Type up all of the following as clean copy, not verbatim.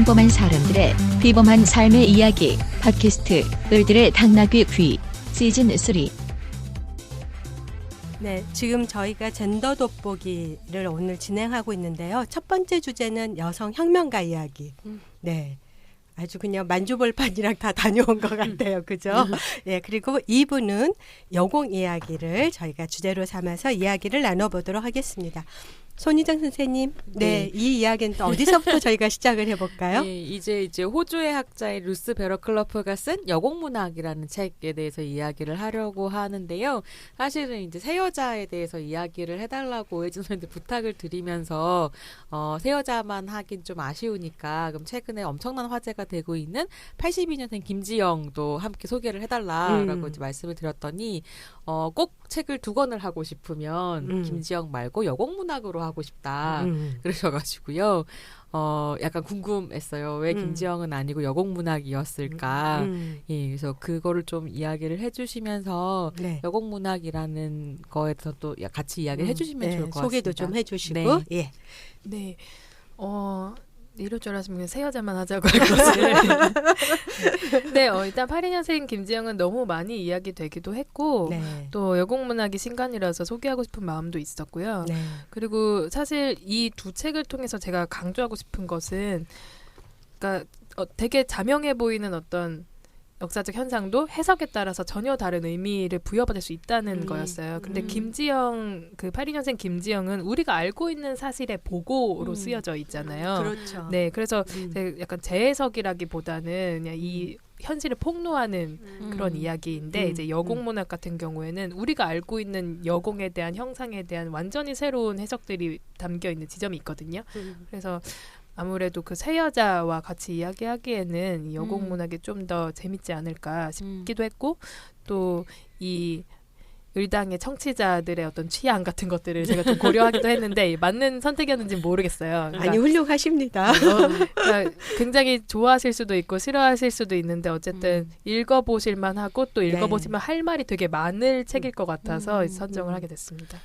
평범한 사람들의 비범한 삶의 이야기 팟캐스트 을들의 당나귀 귀 시즌 3. 네, 지금 저희가 젠더 돋보기를 오늘 진행하고 있는데요. 첫 번째 주제는 여성 혁명가 이야기. 네. 아주 그냥 만주벌판이랑 다 다녀온 것 같아요. 그죠? 네, 그리고 2부는 여공 이야기를 저희가 주제로 삼아서 이야기를 나눠보도록 하겠습니다. 손희정 선생님, 네, 이 이야기는 또 어디서부터 저희가 시작을 해볼까요? 네, 이제 호주의 학자의 루스 베러클러프가 쓴 여공문학이라는 책에 대해서 이야기를 하려고 하는데요. 사실은 이제 새 여자에 대해서 이야기를 해달라고 오해진 선생님들 부탁을 드리면서 새 여자만 하긴 좀 아쉬우니까 그럼 최근에 엄청난 화제가 되고 있는 82년생 김지영도 함께 소개를 해달라라고 이제 말씀을 드렸더니 꼭 책을 2권을 하고 싶으면 김지영 말고 여공문학으로 하고 싶다 그러셔가지고요. 약간 궁금했어요. 왜 김지영은 아니고 여공문학이었을까? 예, 그래서 그거를 좀 이야기를 해주시면서 네. 여공문학이라는 거에 대해서 또 같이 이야기를 해주시면 좋을 것 같습니다. 소개도 좀 해주시고. 네. 예. 네. 이럴 줄 알았으면 새 여자만 하자고 할 것을. 네, 일단 82년생 김지영은 너무 많이 이야기되기도 했고 네. 또 여공문학이 신간이라서 소개하고 싶은 마음도 있었고요. 네. 그리고 사실 이 두 책을 통해서 제가 강조하고 싶은 것은 그러니까 되게 자명해 보이는 어떤 역사적 현상도 해석에 따라서 전혀 다른 의미를 부여받을 수 있다는 거였어요. 근데 김지영, 그 82년생 김지영은 우리가 알고 있는 사실의 보고로 쓰여져 있잖아요. 그렇죠. 네, 그래서 약간 재해석이라기보다는 그냥 이 현실을 폭로하는 그런 이야기인데 이제 여공문학 같은 경우에는 우리가 알고 있는 여공에 대한 형상에 대한 완전히 새로운 해석들이 담겨 있는 지점이 있거든요. 그래서 아무래도 그 새 여자와 같이 이야기하기에는 이 여공문학이 좀 더 재밌지 않을까 싶기도 했고 또 이 을당의 청취자들의 어떤 취향 같은 것들을 제가 좀 고려하기도 했는데 맞는 선택이었는지 모르겠어요. 그러니까, 아니 훌륭하십니다. 그러니까 굉장히 좋아하실 수도 있고 싫어하실 수도 있는데 어쨌든 읽어보실만 하고 또 읽어보시면 할 말이 되게 많을 책일 것 같아서 선정을 하게 됐습니다.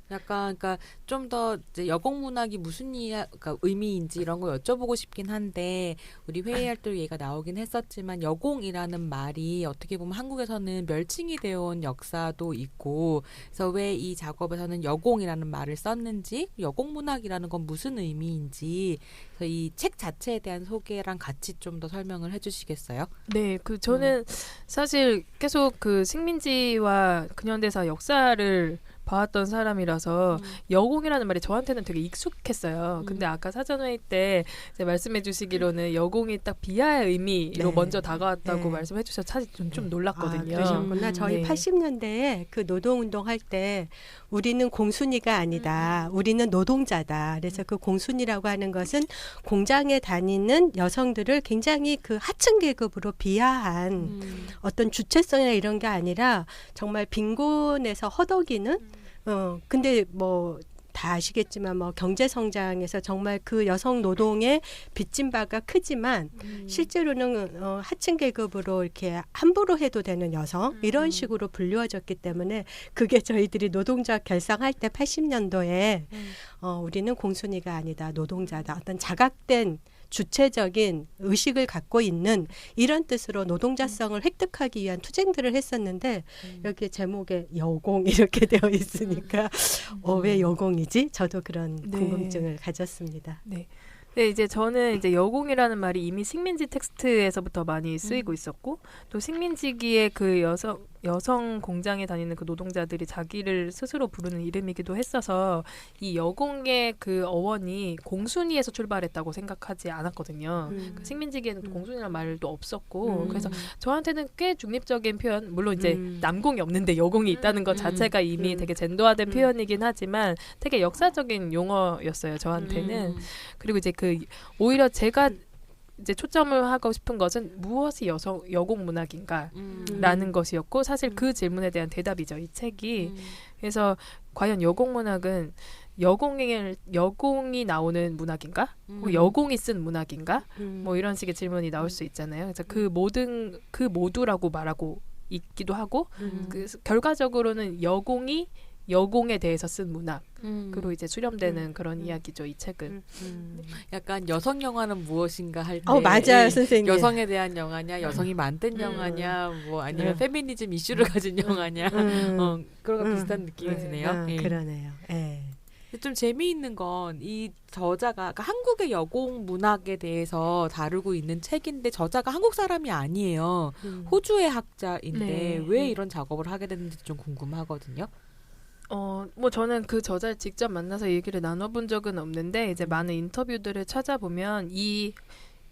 약간 그러니까 좀 더 이제 여공문학이 무슨 그러니까 의미인지 이런 거 여쭤보고 싶긴 한데 우리 회의할 때 얘가 나오긴 했었지만 여공이라는 말이 어떻게 보면 한국에서는 멸칭이 되어 온 역사도 있고 그래서 왜 이 작업에서는 여공이라는 말을 썼는지 여공문학이라는 건 무슨 의미인지 그래서 이 책 자체에 대한 소개랑 같이 좀 더 설명을 해주시겠어요? 네, 저는 사실 계속 그 식민지와 근현대사 역사를 봐왔던 사람이라서 여공이라는 말이 저한테는 되게 익숙했어요. 근데 아까 사전회의 때 이제 말씀해 주시기로는 여공이 딱 비하의 의미로 먼저 다가왔다고 말씀해 주셔서 사실 좀 놀랐거든요. 그러셨구나. 저희 80년대에 그 노동운동 할 때 우리는 공순이가 아니다. 우리는 노동자다. 그래서 그 공순이라고 하는 것은 공장에 다니는 여성들을 굉장히 그 하층 계급으로 비하한 어떤 주체성이나 이런 게 아니라 정말 빈곤에서 허덕이는 근데 뭐 다 아시겠지만 뭐 경제 성장에서 정말 그 여성 노동에 빚진 바가 크지만 실제로는 하층 계급으로 이렇게 함부로 해도 되는 여성 이런 식으로 불리워졌기 때문에 그게 저희들이 노동자 결성할 때 80년도에 우리는 공순이가 아니다 노동자다 어떤 자각된 주체적인 의식을 갖고 있는 이런 뜻으로 노동자성을 획득하기 위한 투쟁들을 했었는데 여기 제목에 여공 이렇게 되어 있으니까 왜 여공이지? 저도 그런 궁금증을 가졌습니다. 네. 네, 이제 저는 이제 여공이라는 말이 이미 식민지 텍스트에서부터 많이 쓰이고 있었고 또 식민지기에 그 여성 공장에 다니는 그 노동자들이 자기를 스스로 부르는 이름이기도 했어서 이 여공의 그 어원이 공순이에서 출발했다고 생각하지 않았거든요. 그 식민지기에는 공순이라는 말도 없었고 그래서 저한테는 꽤 중립적인 표현 물론 이제 남공이 없는데 여공이 있다는 것 자체가 이미 되게 젠더화된 표현이긴 하지만 되게 역사적인 용어였어요. 저한테는. 그리고 이제 오히려 제가 이제 초점을 하고 싶은 것은 무엇이 여공문학인가라는 것이었고 사실 그 질문에 대한 대답이죠. 이 책이. 그래서 과연 여공문학은 여공이 나오는 문학인가? 여공이 쓴 문학인가? 뭐 이런 식의 질문이 나올 수 있잖아요. 그래서 그 모두라고 말하고 있기도 하고 결과적으로는 여공이 여공에 대해서 쓴 문학으로 이제 수렴되는 그런 이야기죠. 이 책은. 약간 여성 영화는 무엇인가 할 때 맞아요, 선생님. 여성에 대한 영화냐, 여성이 만든 영화냐, 뭐 아니면 페미니즘 이슈를 가진 영화냐, 그런 비슷한 느낌이 드네요. 예. 그러네요. 예. 좀 재미있는 건 이 저자가 그러니까 한국의 여공 문학에 대해서 다루고 있는 책인데 저자가 한국 사람이 아니에요. 호주의 학자인데 네. 왜 이런 작업을 하게 됐는지 좀 궁금하거든요. 뭐 저는 그 저자를 직접 만나서 얘기를 나눠본 적은 없는데 이제 많은 인터뷰들을 찾아보면 이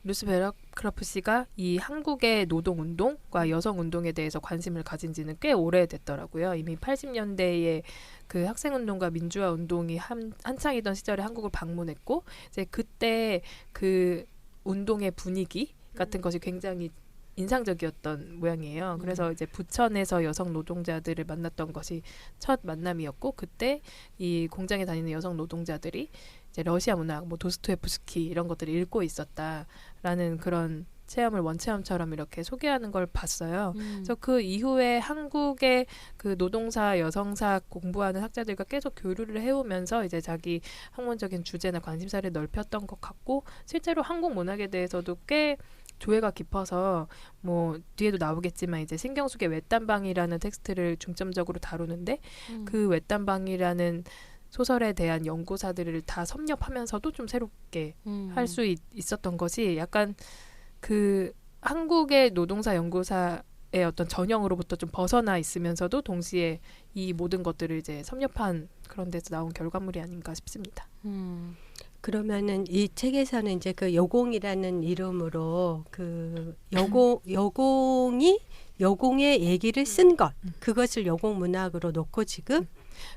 루스 베러클로프 씨가 이 한국의 노동운동과 여성운동에 대해서 관심을 가진 지는 꽤 오래됐더라고요. 이미 80년대에 그 학생운동과 민주화운동이 한창이던 시절에 한국을 방문했고 이제 그때 그 운동의 분위기 같은 것이 굉장히 인상적이었던 모양이에요. 그래서 이제 부천에서 여성 노동자들을 만났던 것이 첫 만남이었고 그때 이 공장에 다니는 여성 노동자들이 이제 러시아 문학, 뭐 도스토옙스키 이런 것들을 읽고 있었다라는 그런 체험을 원체험처럼 이렇게 소개하는 걸 봤어요. 그래서 그 이후에 한국의 그 노동사, 여성사 공부하는 학자들과 계속 교류를 해오면서 이제 자기 학문적인 주제나 관심사를 넓혔던 것 같고 실제로 한국 문학에 대해서도 꽤 조예가 깊어서 뭐 뒤에도 나오겠지만 이제 신경숙의 외딴방이라는 텍스트를 중점적으로 다루는데 그 외딴방이라는 소설에 대한 연구사들을 다 섭렵하면서도 좀 새롭게 할 수 있었던 것이 약간 그 한국의 노동사 연구사의 어떤 전형으로부터 좀 벗어나 있으면서도 동시에 이 모든 것들을 이제 섭렵한 그런 데서 나온 결과물이 아닌가 싶습니다. 그러면은 이 책에서는 이제 그 여공이라는 이름으로 그 여공의 얘기를 쓴 것, 그것을 여공 문학으로 놓고 지금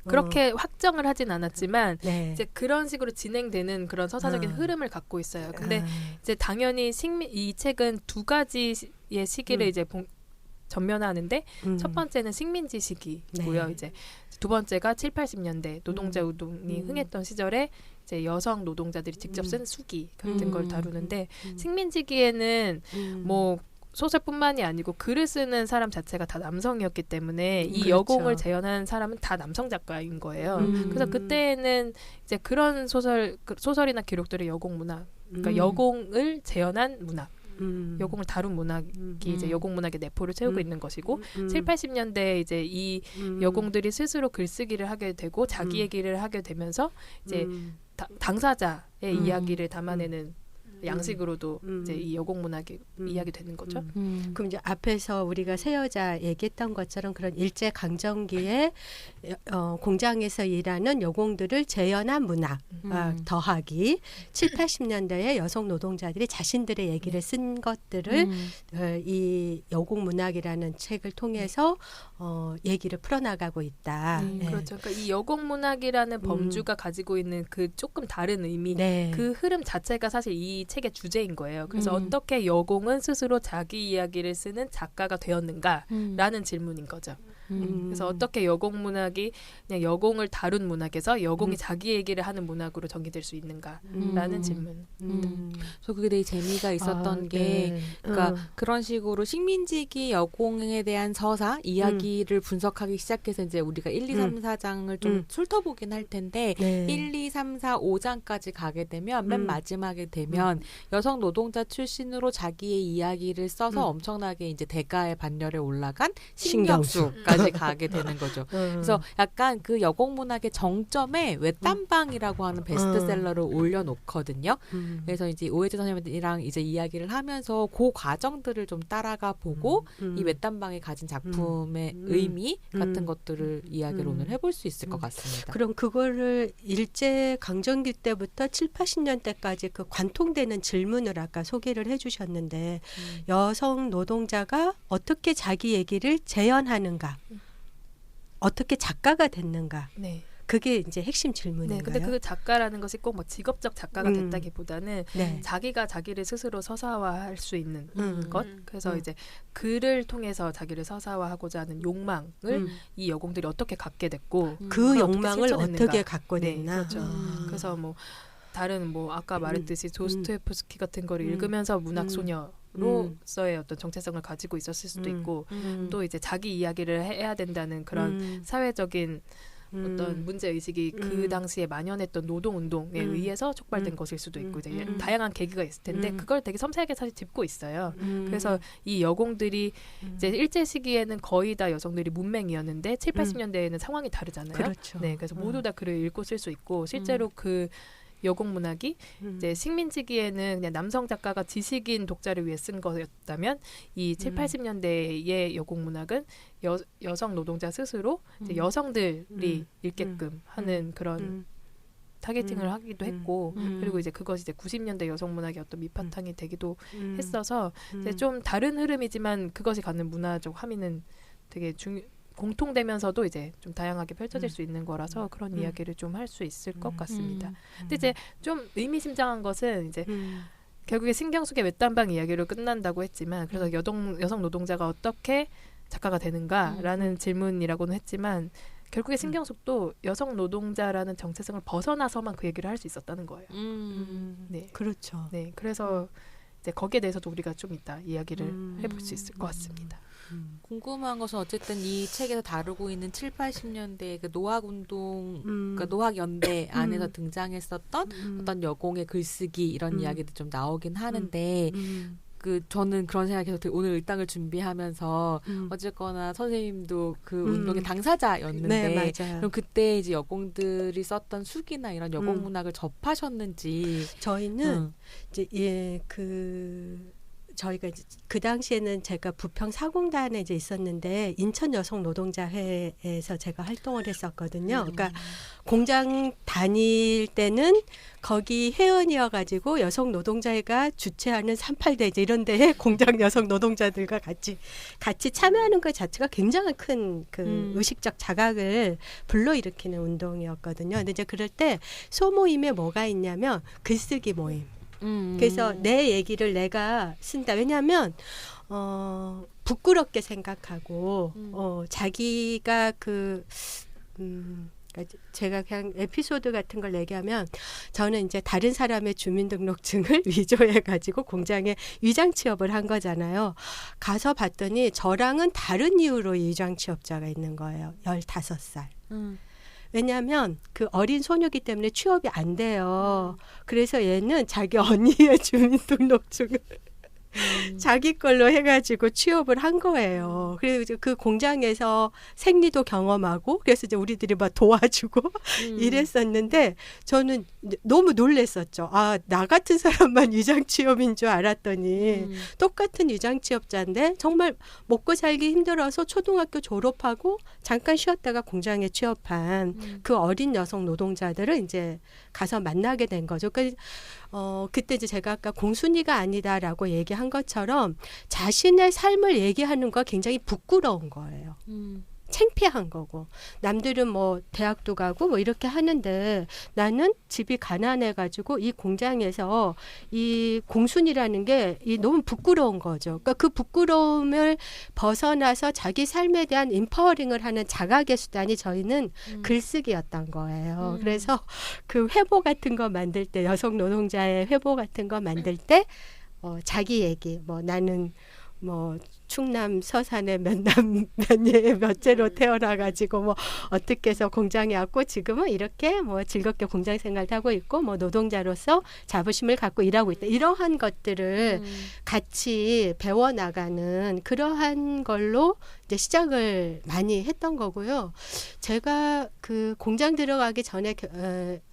그렇게 확정을 하진 않았지만 네. 이제 그런 식으로 진행되는 그런 서사적인 흐름을 갖고 있어요. 근데 이제 당연히 이 책은 두 가지의 시기를 이제 전면하는데 첫 번째는 식민지 시기고요. 네. 이제 두 번째가 7, 80년대 노동자 운동이 흥했던 시절에 이제 여성 노동자들이 직접 쓴 수기 같은 걸 다루는데 식민지기에는 뭐 소설뿐만이 아니고 글을 쓰는 사람 자체가 다 남성이었기 때문에 이 그렇죠. 여공을 재현한 사람은 다 남성 작가인 거예요. 그래서 그때는 이제 그런 소설이나 기록들의 여공 문학, 그러니까 여공을 재현한 문학, 여공을 다룬 문학이 이제 여공 문학의 내포를 채우고 있는 것이고 7, 80년대에 이제 이 여공들이 스스로 글쓰기를 하게 되고 자기 얘기를 하게 되면서 이제 당사자의 이야기를 담아내는 양식으로도 이제 이 여공 문학이 이야기 되는 거죠. 그럼 이제 앞에서 우리가 새 여자 얘기했던 것처럼 그런 일제 강점기에 공장에서 일하는 여공들을 재현한 문학 더하기 7, 80년대에 여성 노동자들이 자신들의 얘기를 쓴 것들을 이 여공 문학이라는 책을 통해서 얘기를 풀어나가고 있다. 그렇죠. 그러니까 이 여공 문학이라는 범주가 가지고 있는 그 조금 다른 의미, 네. 그 흐름 자체가 사실 이 책의 주제인 거예요. 그래서 어떻게 여공은 스스로 자기 이야기를 쓰는 작가가 되었는가라는 질문인 거죠. 그래서 어떻게 여공 문학이 그냥 여공을 다룬 문학에서 여공이 자기 얘기를 하는 문학으로 정의될 수 있는가라는 질문. 그래서 그게 되게 재미가 있었던 게 네. 그러니까 그런 식으로 식민지기 여공에 대한 서사 이야기를 분석하기 시작해서 이제 우리가 1, 2, 3, 4장을 좀 훑어보긴 할 텐데 네. 1, 2, 3, 4, 5장까지 가게 되면 맨 마지막에 되면 여성 노동자 출신으로 자기의 이야기를 써서 엄청나게 이제 대가의 반열에 올라간 신경수까지 가게 되는 거죠. 그래서 약간 그 여공 문학의 정점에 외딴방이라고 하는 베스트셀러를 올려놓거든요. 그래서 이제 오해재 선생님이랑 이제 이야기를 하면서 그 과정들을 좀 따라가 보고 이 외딴방이 가진 작품의 의미 같은 것들을 이야기를 오늘 해볼 수 있을 것 같습니다. 그럼 그거를 일제 강점기 때부터 7, 80년대까지 그 관통되는 질문을 아까 소개를 해주셨는데 여성 노동자가 어떻게 자기 얘기를 재현하는가, 어떻게 작가가 됐는가. 네. 그게 이제 핵심 질문인가요? 네, 근데 그 작가라는 것이 꼭 막 직업적 작가가 됐다기보다는 네. 자기가 자기를 스스로 서사화할 수 있는 것. 그래서 이제 글을 통해서 자기를 서사화하고자 하는 욕망을 이 여공들이 어떻게 갖게 됐고 그 욕망을 실천했는가. 어떻게 갖고 네, 됐나. 그렇죠. 그래서 뭐 다른 뭐 아까 말했듯이 도스토옙스키 같은 거를 읽으면서 문학 소녀로서의 어떤 정체성을 가지고 있었을 수도 있고 또 이제 자기 이야기를 해야 된다는 그런 사회적인 어떤 문제 의식이 그 당시에 만연했던 노동 운동에 의해서 촉발된 것일 수도 있고 이제 다양한 계기가 있을 텐데 그걸 되게 섬세하게 사실 짚고 있어요. 그래서 이 여공들이 이제 일제 시기에는 거의 다 여성들이 문맹이었는데 7, 80년대에는 상황이 다르잖아요. 그렇죠. 네, 그래서 모두 다 글을 읽고 쓸 수 있고 실제로 그 여공 문학이 이제 식민지기에는 그냥 남성 작가가 지식인 독자를 위해 쓴 거였다면 이 7, 80년대의 여공 문학은 여성 노동자 스스로 이제 여성들이 읽게끔 하는 그런 타겟팅을 하기도 했고 그리고 이제 그것이 이제 90년대 여성 문학의 어떤 밑바탕이 되기도 했어서 이제 좀 다른 흐름이지만 그것이 갖는 문화적 함의는 되게 공통되면서도 이제 좀 다양하게 펼쳐질 수 있는 거라서 그런 이야기를 좀 할 수 있을 것 같습니다. 근데 이제 좀 의미심장한 것은 이제 결국에 신경숙의 외딴방 이야기로 끝난다고 했지만 그래서 여성 노동자가 어떻게 작가가 되는가라는 질문이라고는 했지만 결국에 신경숙도 여성 노동자라는 정체성을 벗어나서만 그 얘기를 할 수 있었다는 거예요. 네, 그렇죠. 네, 그래서 이제 거기에 대해서도 우리가 좀 이따 이야기를 해볼 수 있을 것 같습니다. 궁금한 것은 어쨌든 이 책에서 다루고 있는 7, 80년대 그 노학운동, 그러니까 노학연대 안에서 등장했었던 어떤 여공의 글쓰기 이런 이야기도 좀 나오긴 하는데 저는 그런 생각이 계속 오늘 일당을 준비하면서 어쨌거나 선생님도 그 운동의 당사자였는데 네, 맞아요. 그럼 그때 이제 여공들이 썼던 수기나 이런 여공 문학을 접하셨는지 저희는 이제 저희가 이제 그 당시에는 제가 부평 사공단에 이제 있었는데 인천 여성 노동자회에서 제가 활동을 했었거든요. 그러니까 공장 다닐 때는 거기 회원이어가지고 여성 노동자회가 주최하는 38대 이제 이런 데에 공장 여성 노동자들과 같이 참여하는 것 자체가 굉장히 큰 그 의식적 자각을 불러일으키는 운동이었거든요. 근데 이제 그럴 때 소모임에 뭐가 있냐면 글쓰기 모임. 그래서 내 얘기를 내가 쓴다. 왜냐하면 부끄럽게 생각하고 자기가 제가 그냥 에피소드 같은 걸 얘기하면 저는 이제 다른 사람의 주민등록증을 위조해가지고 공장에 위장 취업을 한 거잖아요. 가서 봤더니 저랑은 다른 이유로 위장 취업자가 있는 거예요. 15살. 왜냐하면 그 어린 소녀기 때문에 취업이 안 돼요. 그래서 얘는 자기 언니의 주민등록증을 자기 걸로 해가지고 취업을 한 거예요. 그래서 그 공장에서 생리도 경험하고 그래서 이제 우리들이 막 도와주고 이랬었는데 저는 너무 놀랬었죠. 아, 나 같은 사람만 위장 취업인 줄 알았더니 똑같은 위장 취업자인데 정말 먹고 살기 힘들어서 초등학교 졸업하고 잠깐 쉬었다가 공장에 취업한 그 어린 여성 노동자들을 이제 가서 만나게 된 거죠. 그러니까 그때 이제 제가 아까 공순이가 아니다라고 얘기한 것처럼 자신의 삶을 얘기하는 거 굉장히 부끄러운 거예요. 창피한 거고 남들은 뭐 대학도 가고 뭐 이렇게 하는데 나는 집이 가난해가지고 이 공장에서 이 공순이라는 게 너무 부끄러운 거죠. 그러니까 그 부끄러움을 벗어나서 자기 삶에 대한 인파워링을 하는 자각의 수단이 저희는 글쓰기였던 거예요. 그래서 그 회보 같은 거 만들 때 여성 노동자의 회보 같은 거 만들 때 자기 얘기 뭐 나는 뭐 충남 서산의 몇녀의 몇째로 태어나가지고 뭐 어떻게 해서 공장에 왔고 지금은 이렇게 뭐 즐겁게 공장 생활을 하고 있고 뭐 노동자로서 자부심을 갖고 일하고 있다. 이러한 것들을 같이 배워나가는 그러한 걸로 이제 시작을 많이 했던 거고요. 제가 그 공장 들어가기 전에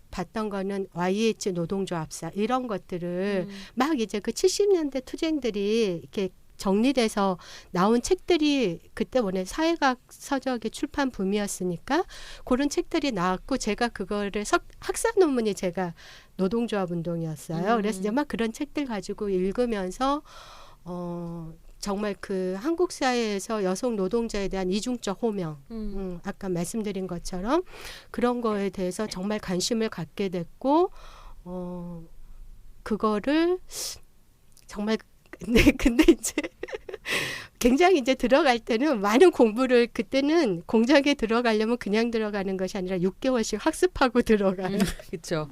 봤던 거는 YH 노동조합사 이런 것들을 막 이제 그 70년대 투쟁들이 이렇게 정리돼서 나온 책들이 그때 원래 사회과학 서적의 출판 붐이었으니까 그런 책들이 나왔고 제가 그거를 학사 논문이 제가 노동조합 운동이었어요. 그래서 이제 막 그런 책들 가지고 읽으면서 정말 그 한국 사회에서 여성 노동자에 대한 이중적 호명, 아까 말씀드린 것처럼 그런 거에 대해서 정말 관심을 갖게 됐고, 그거를 정말 근데 이제 굉장히 이제 들어갈 때는 많은 공부를 그때는 공장에 들어가려면 그냥 들어가는 것이 아니라 6개월씩 학습하고 들어가요. 그렇죠.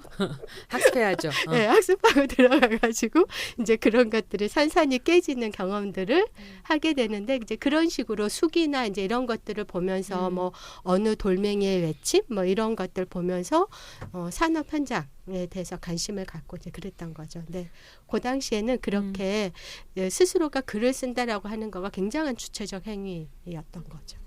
학습해야죠. 네, 학습하고 들어가가지고 이제 그런 것들을 산산이 깨지는 경험들을 하게 되는데 이제 그런 식으로 수기나 이제 이런 것들을 보면서 뭐 어느 돌멩이의 외침 뭐 이런 것들 보면서 산업 현장에 대해서 관심을 갖고 이제 그랬던 거죠. 근데 그 당시에는 그렇게 스스로가 글을 쓴다라고 하는 거가 굉장한 주체적 행위였던 거죠.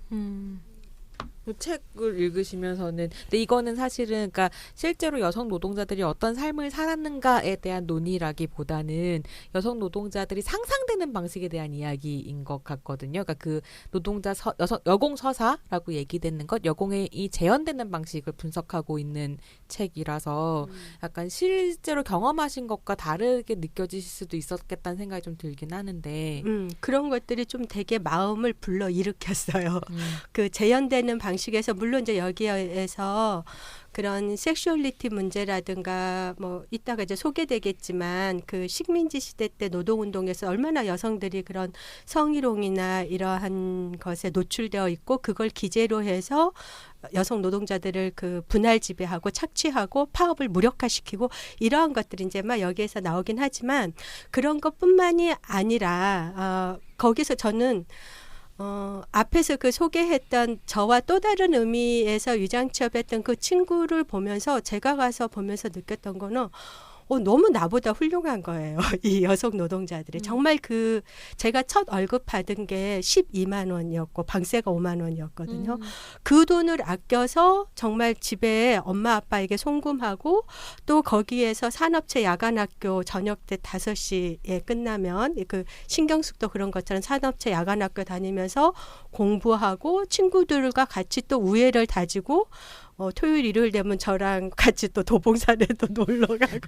그 책을 읽으시면서는 근데 이거는 사실은 그러니까 실제로 여성 노동자들이 어떤 삶을 살았는가에 대한 논의라기보다는 여성 노동자들이 상상되는 방식에 대한 이야기인 것 같거든요. 그러니까 그 노동자 여공 서사라고 얘기되는 것, 여공의 이 재현되는 방식을 분석하고 있는 책이라서 약간 실제로 경험하신 것과 다르게 느껴지실 수도 있었겠다는 생각이 좀 들긴 하는데 그런 것들이 좀 되게 마음을 불러일으켰어요. 그 재현되는 방식에서 물론 이제 여기에서 그런 섹슈얼리티 문제라든가 뭐 이따가 이제 소개되겠지만 그 식민지 시대 때 노동운동에서 얼마나 여성들이 그런 성희롱이나 이러한 것에 노출되어 있고 그걸 기재로 해서 여성 노동자들을 그 분할 지배하고 착취하고 파업을 무력화시키고 이러한 것들이 이제 막 여기에서 나오긴 하지만 그런 것뿐만이 아니라 거기서 저는 앞에서 그 소개했던 저와 또 다른 의미에서 위장 취업했던 그 친구를 보면서 제가 가서 보면서 느꼈던 거는 너무 나보다 훌륭한 거예요. 이 여성 노동자들이. 정말 그 제가 첫 월급 받은 게 12만 원이었고 방세가 5만 원이었거든요. 그 돈을 아껴서 정말 집에 엄마 아빠에게 송금하고 또 거기에서 산업체 야간학교 저녁 때 5시에 끝나면 그 신경숙도 그런 것처럼 산업체 야간학교 다니면서 공부하고 친구들과 같이 또 우애를 다지고 토요일 일요일 되면 저랑 같이 또 도봉산에도 놀러 가고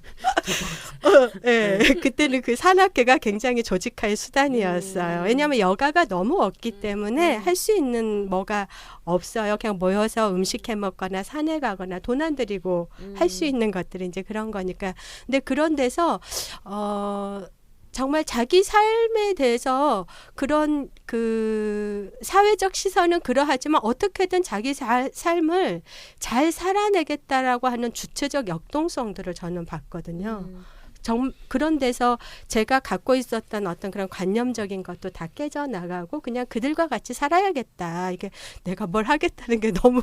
네, 그때는 그 산악회가 굉장히 조직화의 수단이었어요. 왜냐하면 여가가 너무 없기 때문에 할 수 있는 뭐가 없어요. 그냥 모여서 음식 해 먹거나 산에 가거나 돈 안 들이고 할 수 있는 것들이 이제 그런 거니까. 근데 그런 데서 정말 자기 삶에 대해서 그런 그 사회적 시선은 그러하지만 어떻게든 자기 삶을 잘 살아내겠다라고 하는 주체적 역동성들을 저는 봤거든요. 그런 데서 제가 갖고 있었던 어떤 그런 관념적인 것도 다 깨져나가고 그냥 그들과 같이 살아야겠다. 이게 내가 뭘 하겠다는 게 너무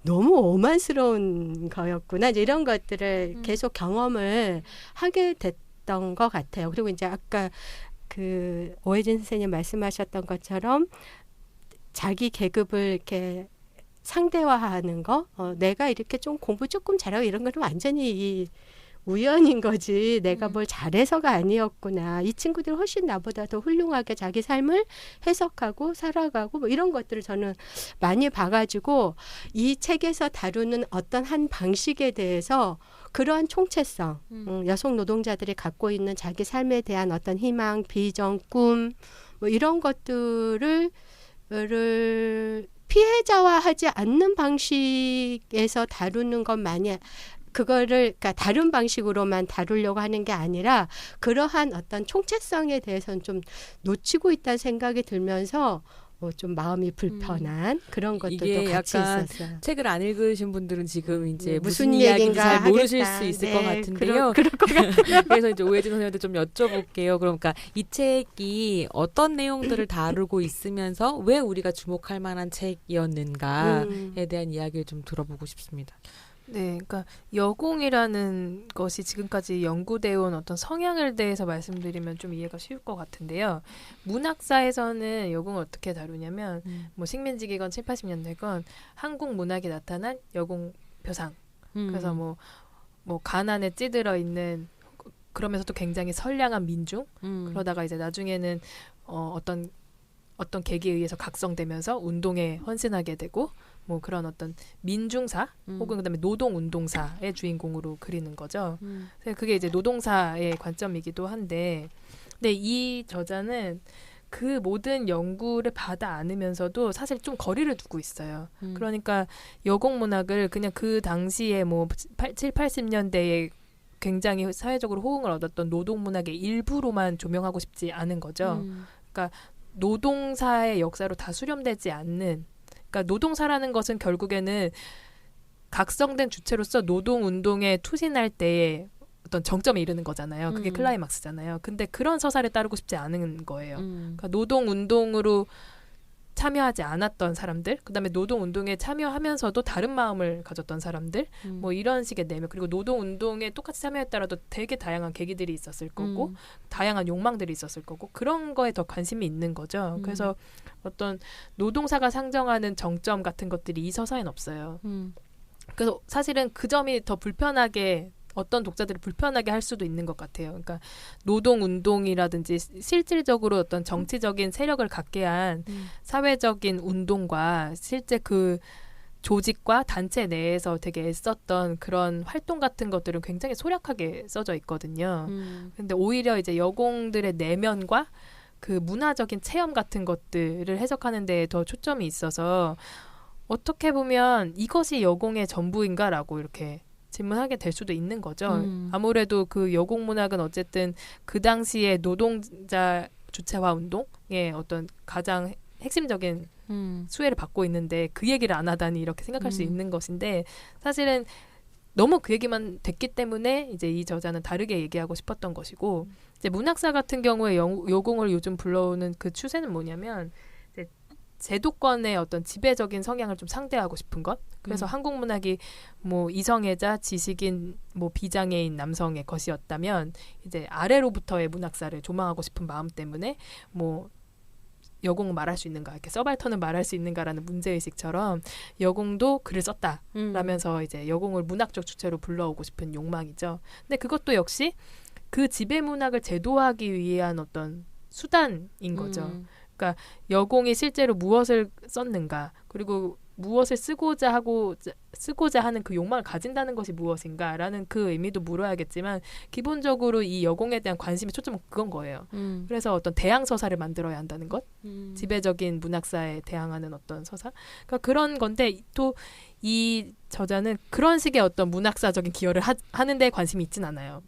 오만스러운 거였구나. 이제 이런 것들을 계속 경험을 하게 됐던 것 같아요. 그리고 이제 아까 그 오혜진 선생님 말씀하셨던 것처럼 자기 계급을 이렇게 상대화하는 거, 내가 이렇게 좀 공부 조금 잘하고 이런 거는 완전히 우연인 거지. 내가 뭘 잘해서가 아니었구나. 이 친구들 훨씬 나보다 더 훌륭하게 자기 삶을 해석하고 살아가고 뭐 이런 것들을 저는 많이 봐가지고 이 책에서 다루는 어떤 한 방식에 대해서 그러한 총체성, 여성 노동자들이 갖고 있는 자기 삶에 대한 어떤 희망, 비전, 꿈 뭐 이런 것들을 피해자화하지 않는 방식에서 다루는 것만이 그거를 그러니까 다른 방식으로만 다루려고 하는 게 아니라 그러한 어떤 총체성에 대해서는 좀 놓치고 있다는 생각이 들면서 좀 마음이 불편한 그런 것도 또 같이 있었어요. 책을 안 읽으신 분들은 지금 이제 무슨 이야기인지 잘 모르실 수 있을 것 같은데요. 그럴 것 같아요. 그래서 이제 오혜진 선생님한테 좀 여쭤볼게요. 그러니까 이 책이 어떤 내용들을 다루고 있으면서 왜 우리가 주목할 만한 책이었는가에 대한 이야기를 좀 들어보고 싶습니다. 네, 그러니까 여공이라는 것이 지금까지 연구되어 온 어떤 성향을 대해서 말씀드리면 좀 이해가 쉬울 것 같은데요. 문학사에서는 여공을 어떻게 다루냐면 뭐 식민지기건 7, 80년대건 한국 문학에 나타난 여공 표상. 그래서 뭐 가난에 찌들어 있는 그러면서도 굉장히 선량한 민중. 그러다가 이제 나중에는 어떤 계기에 의해서 각성되면서 운동에 헌신하게 되고 뭐 그런 어떤 민중사 혹은 그다음에 노동운동사의 주인공으로 그리는 거죠. 그게 이제 노동사의 관점이기도 한데, 근데 이 저자는 그 모든 연구를 받아 안으면서도 사실 좀 거리를 두고 있어요. 그러니까 여공문학을 그냥 그 당시에 뭐 7, 80년대에 굉장히 사회적으로 호응을 얻었던 노동문학의 일부로만 조명하고 싶지 않은 거죠. 그러니까 노동사의 역사로 다 수렴되지 않는, 그러니까 노동사라는 것은 결국에는 각성된 주체로서 노동운동에 투신할 때에 어떤 정점에 이르는 거잖아요. 그게 클라이막스잖아요. 근데 그런 서사를 따르고 싶지 않은 거예요. 그러니까 노동운동으로 참여하지 않았던 사람들, 그다음에 노동운동에 참여하면서도 다른 마음을 가졌던 사람들, 뭐 이런 식의 내면, 그리고 노동운동에 똑같이 참여했더라도 되게 다양한 계기들이 있었을 거고 다양한 욕망들이 있었을 거고 그런 거에 더 관심이 있는 거죠. 그래서 어떤 노동사가 상정하는 정점 같은 것들이 이 서사에는 없어요. 그래서 사실은 그 점이 더 불편하게, 어떤 독자들을 불편하게 할 수도 있는 것 같아요. 그러니까 노동운동이라든지 실질적으로 어떤 정치적인 세력을 갖게 한 사회적인 운동과 실제 그 조직과 단체 내에서 되게 애썼던 그런 활동 같은 것들은 굉장히 소략하게 써져 있거든요. 근데 오히려 이제 여공들의 내면과 그 문화적인 체험 같은 것들을 해석하는 데에 더 초점이 있어서 어떻게 보면 이것이 여공의 전부인가라고 이렇게 질문하게 될 수도 있는 거죠. 아무래도 그 여공 문학은 어쨌든 그 당시에 노동자 주체화 운동의 어떤 가장 핵심적인 수혜를 받고 있는데 그 얘기를 안 하다니 이렇게 생각할 수 있는 것인데, 사실은 너무 그 얘기만 됐기 때문에 이제 이 저자는 다르게 얘기하고 싶었던 것이고, 이제 문학사 같은 경우에 여공을 요즘 불러오는 그 추세는 뭐냐면 제도권의 어떤 지배적인 성향을 좀 상대하고 싶은 것. 그래서 한국 문학이 뭐 이성애자, 지식인, 뭐 비장애인 남성의 것이었다면 이제 아래로부터의 문학사를 조망하고 싶은 마음 때문에 뭐 여공은 말할 수 있는가, 이렇게 서발턴은 말할 수 있는가라는 문제의식처럼 여공도 글을 썼다라면서 이제 여공을 문학적 주체로 불러오고 싶은 욕망이죠. 근데 그것도 역시 그 지배 문학을 제도하기 위한 어떤 수단인 거죠. 그러니까 여공이 실제로 무엇을 썼는가, 그리고 무엇을 쓰고자 하는 그 욕망을 가진다는 것이 무엇인가라는 그 의미도 물어야겠지만, 기본적으로 이 여공에 대한 관심의 초점은 그건 거예요. 그래서 어떤 대항 서사를 만들어야 한다는 것, 지배적인 문학사에 대항하는 어떤 서사, 그러니까 그런 건데, 또 이 저자는 그런 식의 어떤 문학사적인 기여를 하는 데 관심이 있진 않아요.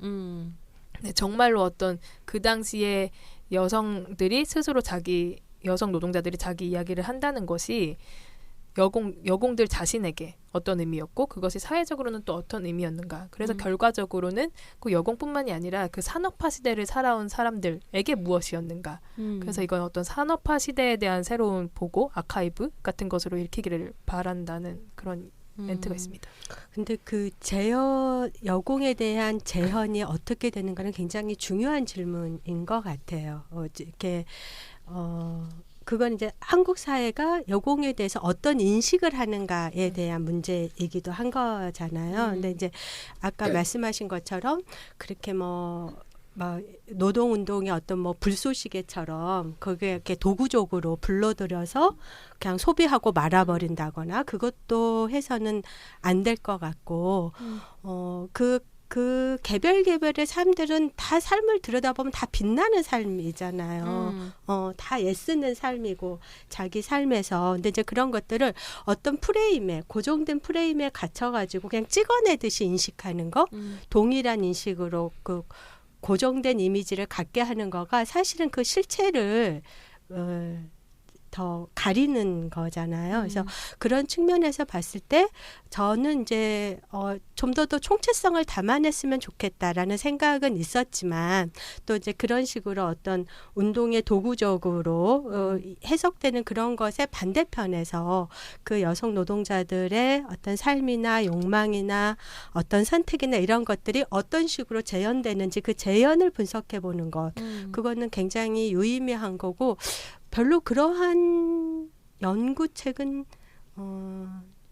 네, 정말로 어떤 그 당시에 여성들이 스스로 여성 노동자들이 자기 이야기를 한다는 것이 여공들 자신에게 어떤 의미였고, 그것이 사회적으로는 또 어떤 의미였는가. 그래서 결과적으로는 그 여공뿐만이 아니라 그 산업화 시대를 살아온 사람들에게 무엇이었는가. 그래서 이건 어떤 산업화 시대에 대한 새로운 보고, 아카이브 같은 것으로 읽히기를 바란다는 그런 멘트가 있습니다. 근데 그 여공에 대한 재현이 어떻게 되는가는 굉장히 중요한 질문인 것 같아요. 이렇게 그건 이제 한국 사회가 여공에 대해서 어떤 인식을 하는가에 대한 문제이기도 한 거잖아요. 근데 이제 아까 말씀하신 것처럼 그렇게 막 노동운동의 어떤 뭐 불쏘시개처럼 그게 이렇게 도구적으로 불러들여서 그냥 소비하고 말아버린다거나 그것도 해서는 안 될 것 같고, 그 개별의 삶들은 다 삶을 들여다보면 다 빛나는 삶이잖아요. 다 애쓰는 삶이고 자기 삶에서. 근데 이제 그런 것들을 어떤 프레임에, 고정된 프레임에 갇혀가지고 그냥 찍어내듯이 인식하는 거, 동일한 인식으로 그 고정된 이미지를 갖게 하는 거가 사실은 그 실체를 더 가리는 거잖아요. 그래서 그런 측면에서 봤을 때 저는 이제 좀 더 총체성을 담아냈으면 좋겠다라는 생각은 있었지만, 또 이제 그런 식으로 어떤 운동의 도구적으로 해석되는 그런 것의 반대편에서 그 여성 노동자들의 어떤 삶이나 욕망이나 어떤 선택이나 이런 것들이 어떤 식으로 재현되는지 그 재현을 분석해 보는 것, 그거는 굉장히 유의미한 거고, 별로 그러한 연구책은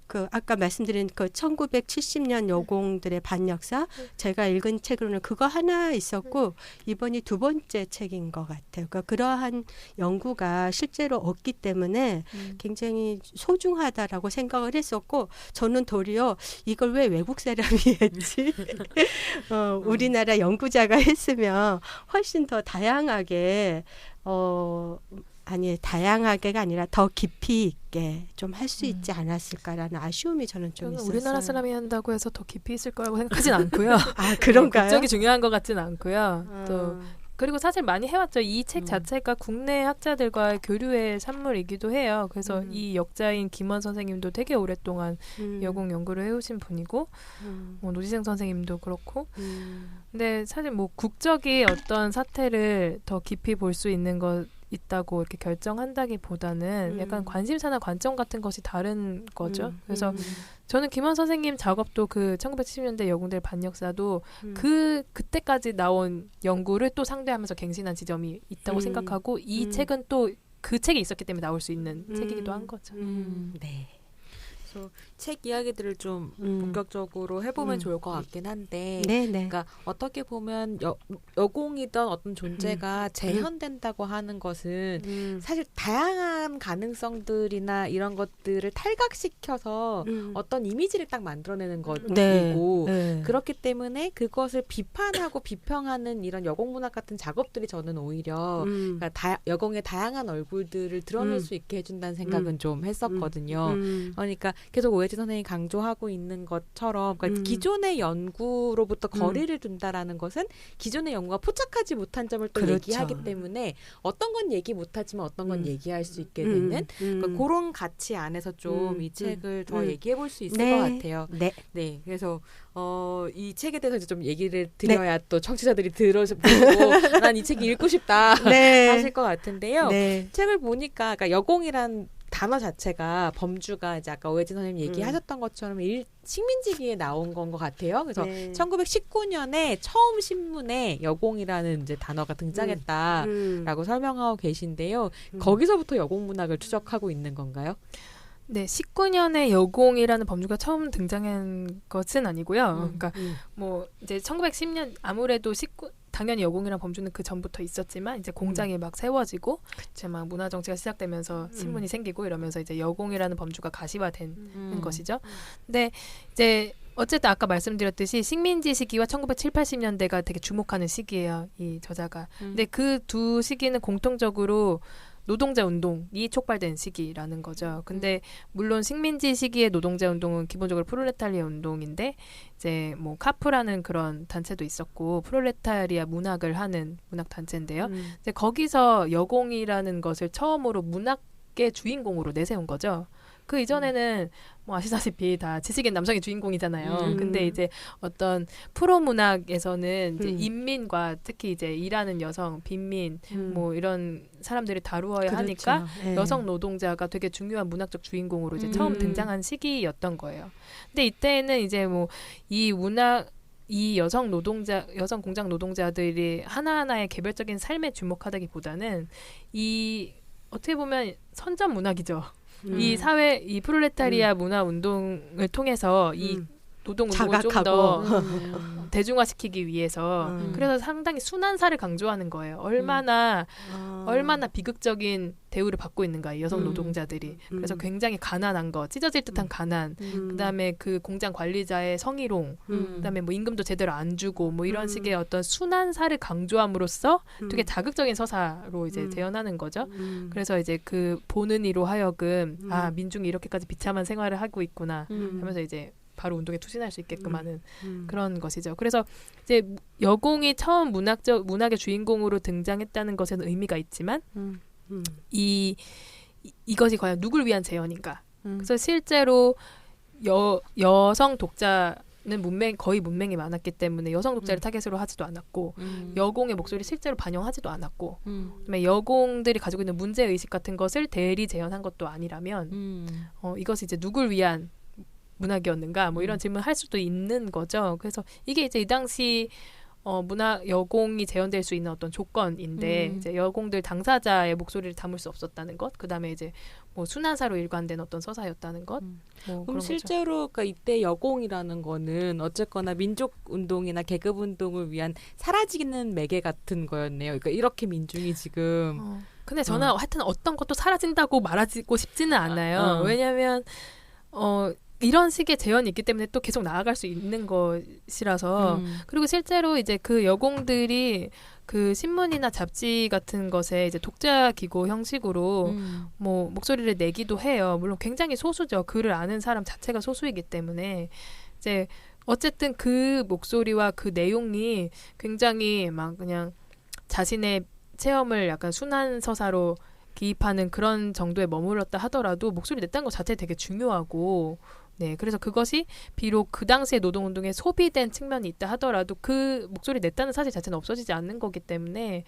그 아까 말씀드린 그 1970년 여공들의 반역사, 제가 읽은 책으로는 그거 하나 있었고 이번이 두 번째 책인 것 같아요. 그러니까 그러한 연구가 실제로 없기 때문에 굉장히 소중하다라고 생각을 했었고, 저는 도리어 이걸 왜 외국 사람이 했지? 우리나라 연구자가 했으면 훨씬 더 다양하게 다양하게가 아니라 더 깊이 있게 좀 할 수 있지 않았을까라는 아쉬움이 저는 좀 있었어요. 우리나라 사람이 한다고 해서 더 깊이 있을 거라고 생각하진 않고요. 아, 그런가요? 국적이 중요한 것 같지는 않고요. 또 그리고 사실 많이 해왔죠. 이 책 자체가 국내 학자들과의 교류의 산물이기도 해요. 그래서 이 역자인 김원 선생님도 되게 오랫동안 여공 연구를 해오신 분이고 뭐 노지생 선생님도 그렇고 근데 사실 뭐 국적이 어떤 사태를 더 깊이 볼 수 있는 것 있다고 이렇게 결정한다기보다는 약간 관심사나 관점 같은 것이 다른 거죠. 그래서 저는 김원 선생님 작업도 그 1970년대 여공들 반역사도 그때까지 나온 연구를 또 상대하면서 갱신한 지점이 있다고 생각하고 이 책은 또 그 책이 있었기 때문에 나올 수 있는 책이기도 한 거죠. 네. 그래서 책 이야기들을 좀 본격적으로 해보면 좋을 것 같긴 한데, 네, 네. 그러니까 어떻게 보면 여공이던 어떤 존재가 재현된다고 하는 것은 사실 다양한 가능성들이나 이런 것들을 탈각시켜서 어떤 이미지를 딱 만들어내는 것이고 네. 그렇기 때문에 그것을 비판하고 비평하는 이런 여공문학 같은 작업들이 저는 오히려 그러니까 여공의 다양한 얼굴들을 드러낼 수 있게 해준다는 생각은 좀 했었거든요. 그러니까 계속 오해진 선생님이 강조하고 있는 것처럼 그러니까 기존의 연구로부터 거리를 둔다라는 것은 기존의 연구가 포착하지 못한 점을 또 그렇죠. 얘기하기 때문에 어떤 건 얘기 못하지만 어떤 건 얘기할 수 있게 되는 그러니까 그런 가치 안에서 좀 이 책을 더 얘기해 볼 수 있을 네. 것 같아요. 네. 네, 그래서 이 책에 대해서 이제 좀 얘기를 드려야 또 청취자들이 들어보고 난 이 책이 읽고 싶다 네. 하실 것 같은데요. 네. 책을 보니까 그러니까 여공이란 단어 자체가 범주가 이제 아까 오해진 선생님 얘기하셨던 것처럼 식민지기에 나온 건 것 같아요. 그래서 네. 1919년에 처음 신문에 여공이라는 이제 단어가 등장했다라고 설명하고 계신데요. 거기서부터 여공 문학을 추적하고 있는 건가요? 네, 19년에 여공이라는 범주가 처음 등장한 것은 아니고요. 그러니까 뭐 이제 1910년 아무래도 당연히 여공이라는 범주는 그 전부터 있었지만 이제 공장이 막 세워지고 이제 막 문화 정치가 시작되면서 신문이 생기고 이러면서 이제 여공이라는 범주가 가시화된 것이죠. 근데 이제 어쨌든 아까 말씀드렸듯이 식민지 시기와 1970, 80년대가 되게 주목하는 시기예요. 이 저자가. 근데 그 두 시기는 공통적으로 노동자 운동이 촉발된 시기라는 거죠. 근데 물론 식민지 시기의 노동자 운동은 기본적으로 프롤레타리아 운동인데 이제 뭐 카프라는 그런 단체도 있었고 프롤레타리아 문학을 하는 문학 단체인데요. 이제 거기서 여공이라는 것을 처음으로 문학의 주인공으로 내세운 거죠. 그 이전에는 뭐 아시다시피 다 지식인 남성이 주인공이잖아요. 근데 이제 어떤 프로 문학에서는 이제 인민과 특히 이제 일하는 여성, 빈민 뭐 이런 사람들이 다루어야 하니까 네. 여성 노동자가 되게 중요한 문학적 주인공으로 이제 처음 등장한 시기였던 거예요. 근데 이때는 이제 뭐 이 여성 공장 노동자들이 하나하나의 개별적인 삶에 주목하다기보다는 이 어떻게 보면 선전 문학이죠. 이 프롤레타리아 문화 운동을 통해서 이 노동 운동을 좀 더 대중화시키기 위해서 그래서 상당히 순환사를 강조하는 거예요. 얼마나 비극적인 대우를 받고 있는가 이 여성 노동자들이. 그래서 굉장히 가난한 거, 찢어질 듯한 가난, 그다음에 그 공장 관리자의 성희롱, 그다음에 뭐 임금도 제대로 안 주고 뭐 이런 식의 어떤 순환사를 강조함으로써 되게 자극적인 서사로 이제 재현하는 거죠. 그래서 이제 그 보는 이로 하여금 아 민중이 이렇게까지 비참한 생활을 하고 있구나 하면서 이제 바로 운동에 투신할 수 있게끔 하는 그런 것이죠. 그래서 이제 여공이 처음 문학의 주인공으로 등장했다는 것에는 의미가 있지만 이것이 과연 누굴 위한 재현인가? 그래서 실제로 여성 독자는 거의 문맹이 많았기 때문에 여성 독자를 타겟으로 하지도 않았고 여공의 목소리를 실제로 반영하지도 않았고 그다음에 여공들이 가지고 있는 문제의식 같은 것을 대리 재현한 것도 아니라면 이것이 이제 누굴 위한 문학이었는가 뭐 이런 질문을 할 수도 있는 거죠. 그래서 이게 이제 이 당시 문학 여공이 재현될 수 있는 어떤 조건인데 이제 여공들 당사자의 목소리를 담을 수 없었다는 것, 그다음에 이제 뭐 순환사로 일관된 어떤 서사였다는 것. 뭐 그럼 그런 실제로 그러니까 이때 여공이라는 거는 어쨌거나 민족 운동이나 계급 운동을 위한 사라지는 매개 같은 거였네요. 그러니까 이렇게 민중이 지금 근데 저는 하여튼 어떤 것도 사라진다고 말하고 싶지는 않아요. 왜냐하면 이런 식의 재현이 있기 때문에 또 계속 나아갈 수 있는 것이라서 그리고 실제로 이제 그 여공들이 그 신문이나 잡지 같은 것에 이제 독자 기고 형식으로 뭐 목소리를 내기도 해요. 물론 굉장히 소수죠. 글을 아는 사람 자체가 소수이기 때문에 이제 어쨌든 그 목소리와 그 내용이 굉장히 막 그냥 자신의 체험을 약간 순환 서사로 기입하는 그런 정도에 머물렀다 하더라도 목소리 냈다는 것 자체 되게 중요하고 네, 그래서 그것이 비록 그 당시에 노동운동에 소비된 측면이 있다 하더라도 그 목소리 냈다는 사실 자체는 없어지지 않는 거기 때문에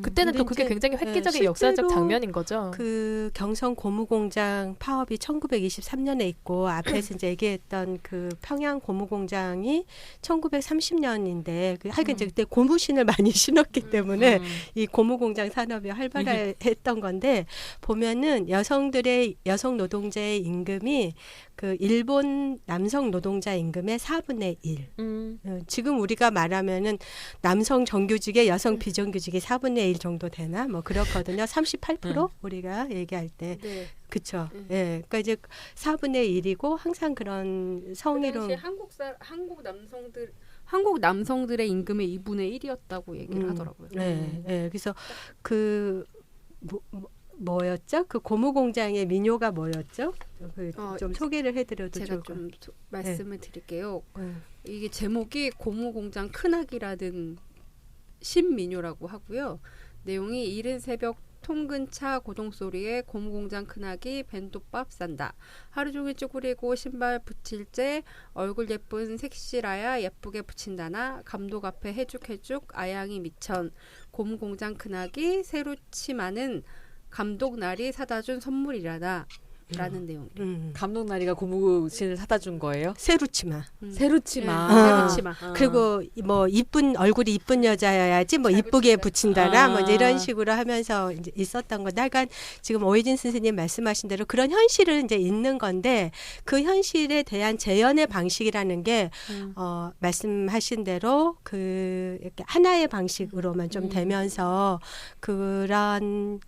그때는 또 그게 굉장히 획기적인 역사적 장면인 거죠. 그 경성 고무공장 파업이 1923년에 있고 앞에서 이제 얘기했던 그 평양 고무공장이 1930년인데 하여간 이제 그때 고무신을 많이 신었기 때문에 이 고무공장 산업이 활발했던 건데 보면은 여성 노동자의 임금이 그 일본 남성 노동자 임금의 4분의 1. 지금 우리가 말하면은 남성 정규직에 여성 비정규직이 4분의 1 정도 되나? 뭐 그렇거든요. 38% 우리가 얘기할 때. 네. 그쵸. 예. 그러니까 이제 4분의 1이고 항상 그런 성희롱. 한국 남성들의 임금의 2분의 1이었다고 얘기를 하더라고요. 네. 예. 그래서 그 뭐였죠? 그 고무공장의 민요가 뭐였죠? 좀 소개를 해드려도 제가 좀 말씀을 드릴게요. 이게 제목이 고무공장 큰아기라는 신민요라고 하고요. 내용이 이른 새벽 통근차 고동소리에 고무공장 큰아기 벤또밥 싼다. 하루 종일 쭈그리고 신발 붙일째 얼굴 예쁜 색시라야 예쁘게 붙인다나 감독 앞에 해죽해죽 아양이 미천 고무공장 큰아기 새로 치마는 감독 날이 사다 준 선물이라나 라는 내용이에요. 감독 나리가 고무신을 사다 준 거예요? 세루치마. 세루치마. 세루치마. 그리고 뭐 얼굴이 이쁜 여자여야지 뭐 이쁘게 붙인다라 뭐 이제 이런 식으로 하면서 이제 있었던 건데 약간 지금 오혜진 선생님 말씀하신 대로 그런 현실을 이제 있는 건데 그 현실에 대한 재현의 방식이라는 게 말씀하신 대로 그 이렇게 하나의 방식으로만 좀 되면서 그런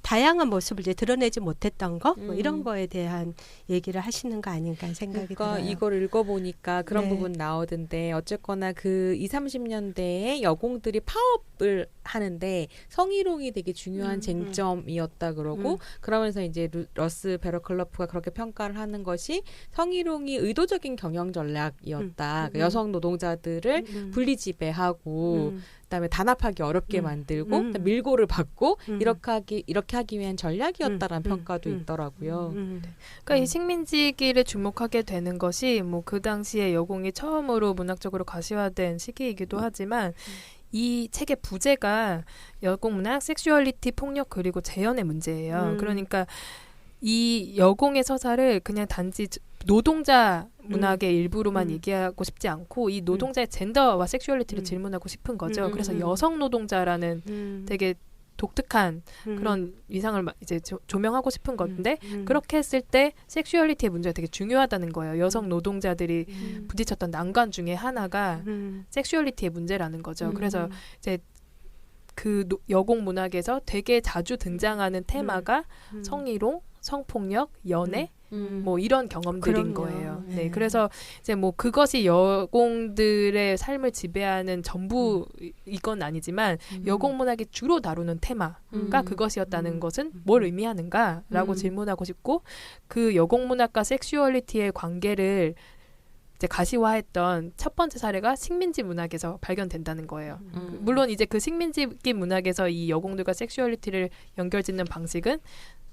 다양한 모습을 이제 드러내지 못했던 거 뭐 이런 거에 대한 얘기를 하시는 거 아닌가 생각이 그러니까 들어요. 이걸 읽어보니까 그런 네. 부분 나오던데 어쨌거나 그 20, 30년대에 여공들이 파업을 하는데 성희롱이 되게 중요한 쟁점이었다 그러고 그러면서 이제 러스 베러클러프가 그렇게 평가를 하는 것이 성희롱이 의도적인 경영 전략이었다. 그러니까 여성 노동자들을 분리지배하고 그다음에 단합하기 어렵게 만들고 밀고를 받고 이렇게 하기 위한 전략이었다라는 평가도 있더라고요. 그러니까 이 식민지기를 주목하게 되는 것이 뭐 그 당시에 여공이 처음으로 문학적으로 가시화된 시기이기도 하지만 이 책의 부제가 여공 문학, 섹슈얼리티, 폭력 그리고 재현의 문제예요. 그러니까 이 여공의 서사를 그냥 단지 노동자 문학의 일부로만 얘기하고 싶지 않고 이 노동자의 젠더와 섹슈얼리티를 질문하고 싶은 거죠. 그래서 여성 노동자라는 되게 독특한 그런 위상을 이제 조명하고 싶은 건데 그렇게 했을 때 섹슈얼리티의 문제가 되게 중요하다는 거예요. 여성 노동자들이 부딪혔던 난관 중에 하나가 섹슈얼리티의 문제라는 거죠. 그래서 이제 그 여공 문학에서 되게 자주 등장하는 테마가 성희롱, 성폭력, 연애 뭐 이런 경험들인 그럼요. 거예요. 네. 네, 그래서 이제 뭐 그것이 여공들의 삶을 지배하는 전부이건 아니지만 여공 문학이 주로 다루는 테마가 그것이었다는 것은 뭘 의미하는가라고 질문하고 싶고 그 여공 문학과 섹슈얼리티의 관계를 이제 가시화했던 첫 번째 사례가 식민지 문학에서 발견된다는 거예요. 물론 이제 그 식민지 문학에서 이 여공들과 섹슈얼리티를 연결짓는 방식은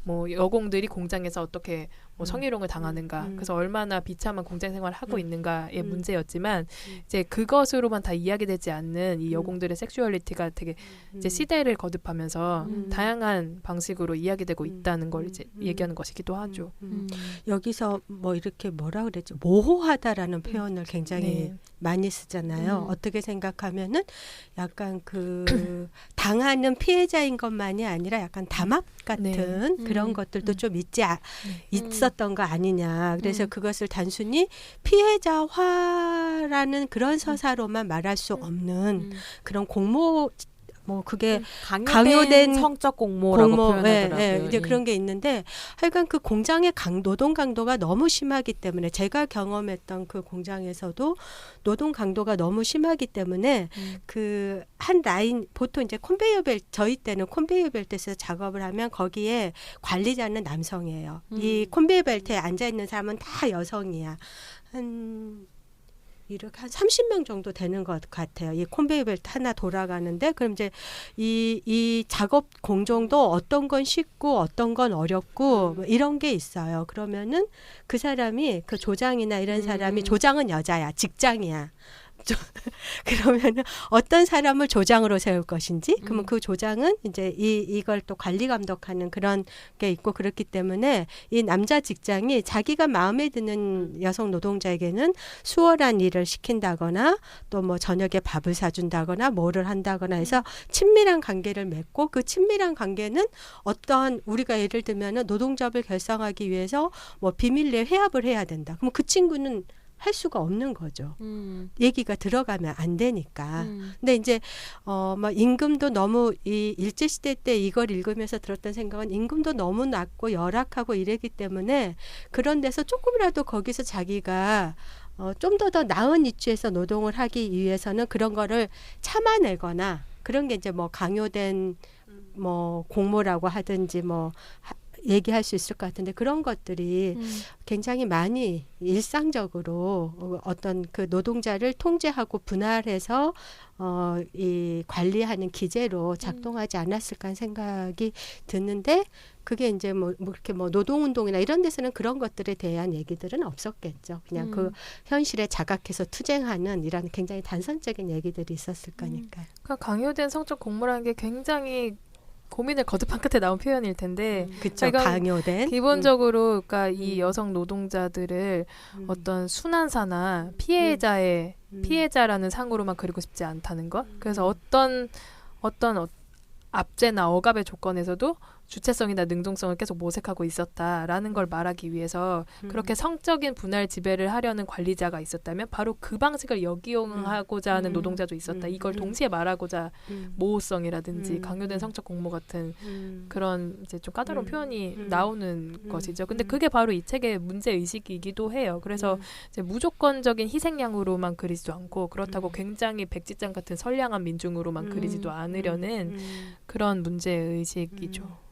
뭐 여공들이 공장에서 어떻게 뭐 성희롱을 당하는가, 그래서 얼마나 비참한 공장 생활을 하고 있는가의 문제였지만 이제 그것으로만 다 이야기되지 않는 이 여공들의 섹슈얼리티가 되게 이제 시대를 거듭하면서 다양한 방식으로 이야기되고 있다는 걸 이제 얘기하는 것이기도 하죠. 여기서 뭐 이렇게 뭐라 그랬죠? 모호하다라는 표현을 굉장히 네. 많이 쓰잖아요. 어떻게 생각하면은 약간 그 당하는 피해자인 것만이 아니라 약간 담합 같은 그런 것들도 좀 있었던 거 아니냐. 그래서 그것을 단순히 피해자화라는 그런 서사로만 말할 수 없는 그런 공모 뭐 그게 강요된 성적 공모라고 표현하더라고요. 이제 그런 게 있는데 하여간 그 공장의 노동 강도가 너무 심하기 때문에 제가 경험했던 그 공장에서도 노동 강도가 너무 심하기 때문에 그 한 라인 보통 이제 컨베이어 벨트 저희 때는 컨베이어 벨트에서 작업을 하면 거기에 관리자는 남성이에요. 이 컨베이어 벨트에 앉아 있는 사람은 다 여성이야. 한 이렇게 한 30명 정도 되는 것 같아요. 이 컨베이어 벨트 하나 돌아가는데 그럼 이제 이 작업 공정도 어떤 건 쉽고 어떤 건 어렵고 뭐 이런 게 있어요. 그러면은 그 사람이 그 조장이나 이런 사람이 조장은 여자야. 직장이야. 그러면은 어떤 사람을 조장으로 세울 것인지 그러면 그 조장은 이제 이걸 또 관리 감독하는 그런 게 있고 그렇기 때문에 이 남자 직장이 자기가 마음에 드는 여성 노동자에게는 수월한 일을 시킨다거나 또 뭐 저녁에 밥을 사준다거나 뭐를 한다거나 해서 친밀한 관계를 맺고 그 친밀한 관계는 어떤 우리가 예를 들면은 노동조합을 결성하기 위해서 뭐 비밀리에 회합을 해야 된다. 그럼 그 친구는 할 수가 없는 거죠. 얘기가 들어가면 안 되니까. 근데 이제 막 임금도 너무 이 일제 시대 때 이걸 읽으면서 들었던 생각은 임금도 너무 낮고 열악하고 이랬기 때문에 그런 데서 조금이라도 거기서 자기가 좀 더 나은 위치에서 노동을 하기 위해서는 그런 거를 참아내거나 그런 게 이제 뭐 강요된 뭐 공모라고 하든지 뭐 얘기할 수 있을 것 같은데 그런 것들이 굉장히 많이 일상적으로 어떤 그 노동자를 통제하고 분할해서 이 관리하는 기제로 작동하지 않았을까 하는 생각이 드는데 그게 이제 뭐 그렇게 뭐 노동운동이나 이런 데서는 그런 것들에 대한 얘기들은 없었겠죠. 그냥 그 현실에 자각해서 투쟁하는 이런 굉장히 단선적인 얘기들이 있었을 거니까요. 그러니까 강요된 성적 공모라는 게 굉장히 고민을 거듭한 끝에 나온 표현일 텐데 그쵸, 강요된 기본적으로 그러니까 이 여성 노동자들을 어떤 순환사나 피해자라는 상으로만 그리고 싶지 않다는 것. 그래서 어떤 압제나 억압의 조건에서도 주체성이나 능동성을 계속 모색하고 있었다라는 걸 말하기 위해서 그렇게 성적인 분할 지배를 하려는 관리자가 있었다면 바로 그 방식을 역이용하고자 하는 노동자도 있었다. 이걸 동시에 말하고자 모호성이라든지 강요된 성적 공모 같은 그런 이제 좀 까다로운 표현이 나오는 것이죠. 근데 그게 바로 이 책의 문제 의식이기도 해요. 그래서 이제 무조건적인 희생양으로만 그리지도 않고 그렇다고 굉장히 백지장 같은 선량한 민중으로만 그리지도 않으려는 그런 문제 의식이죠.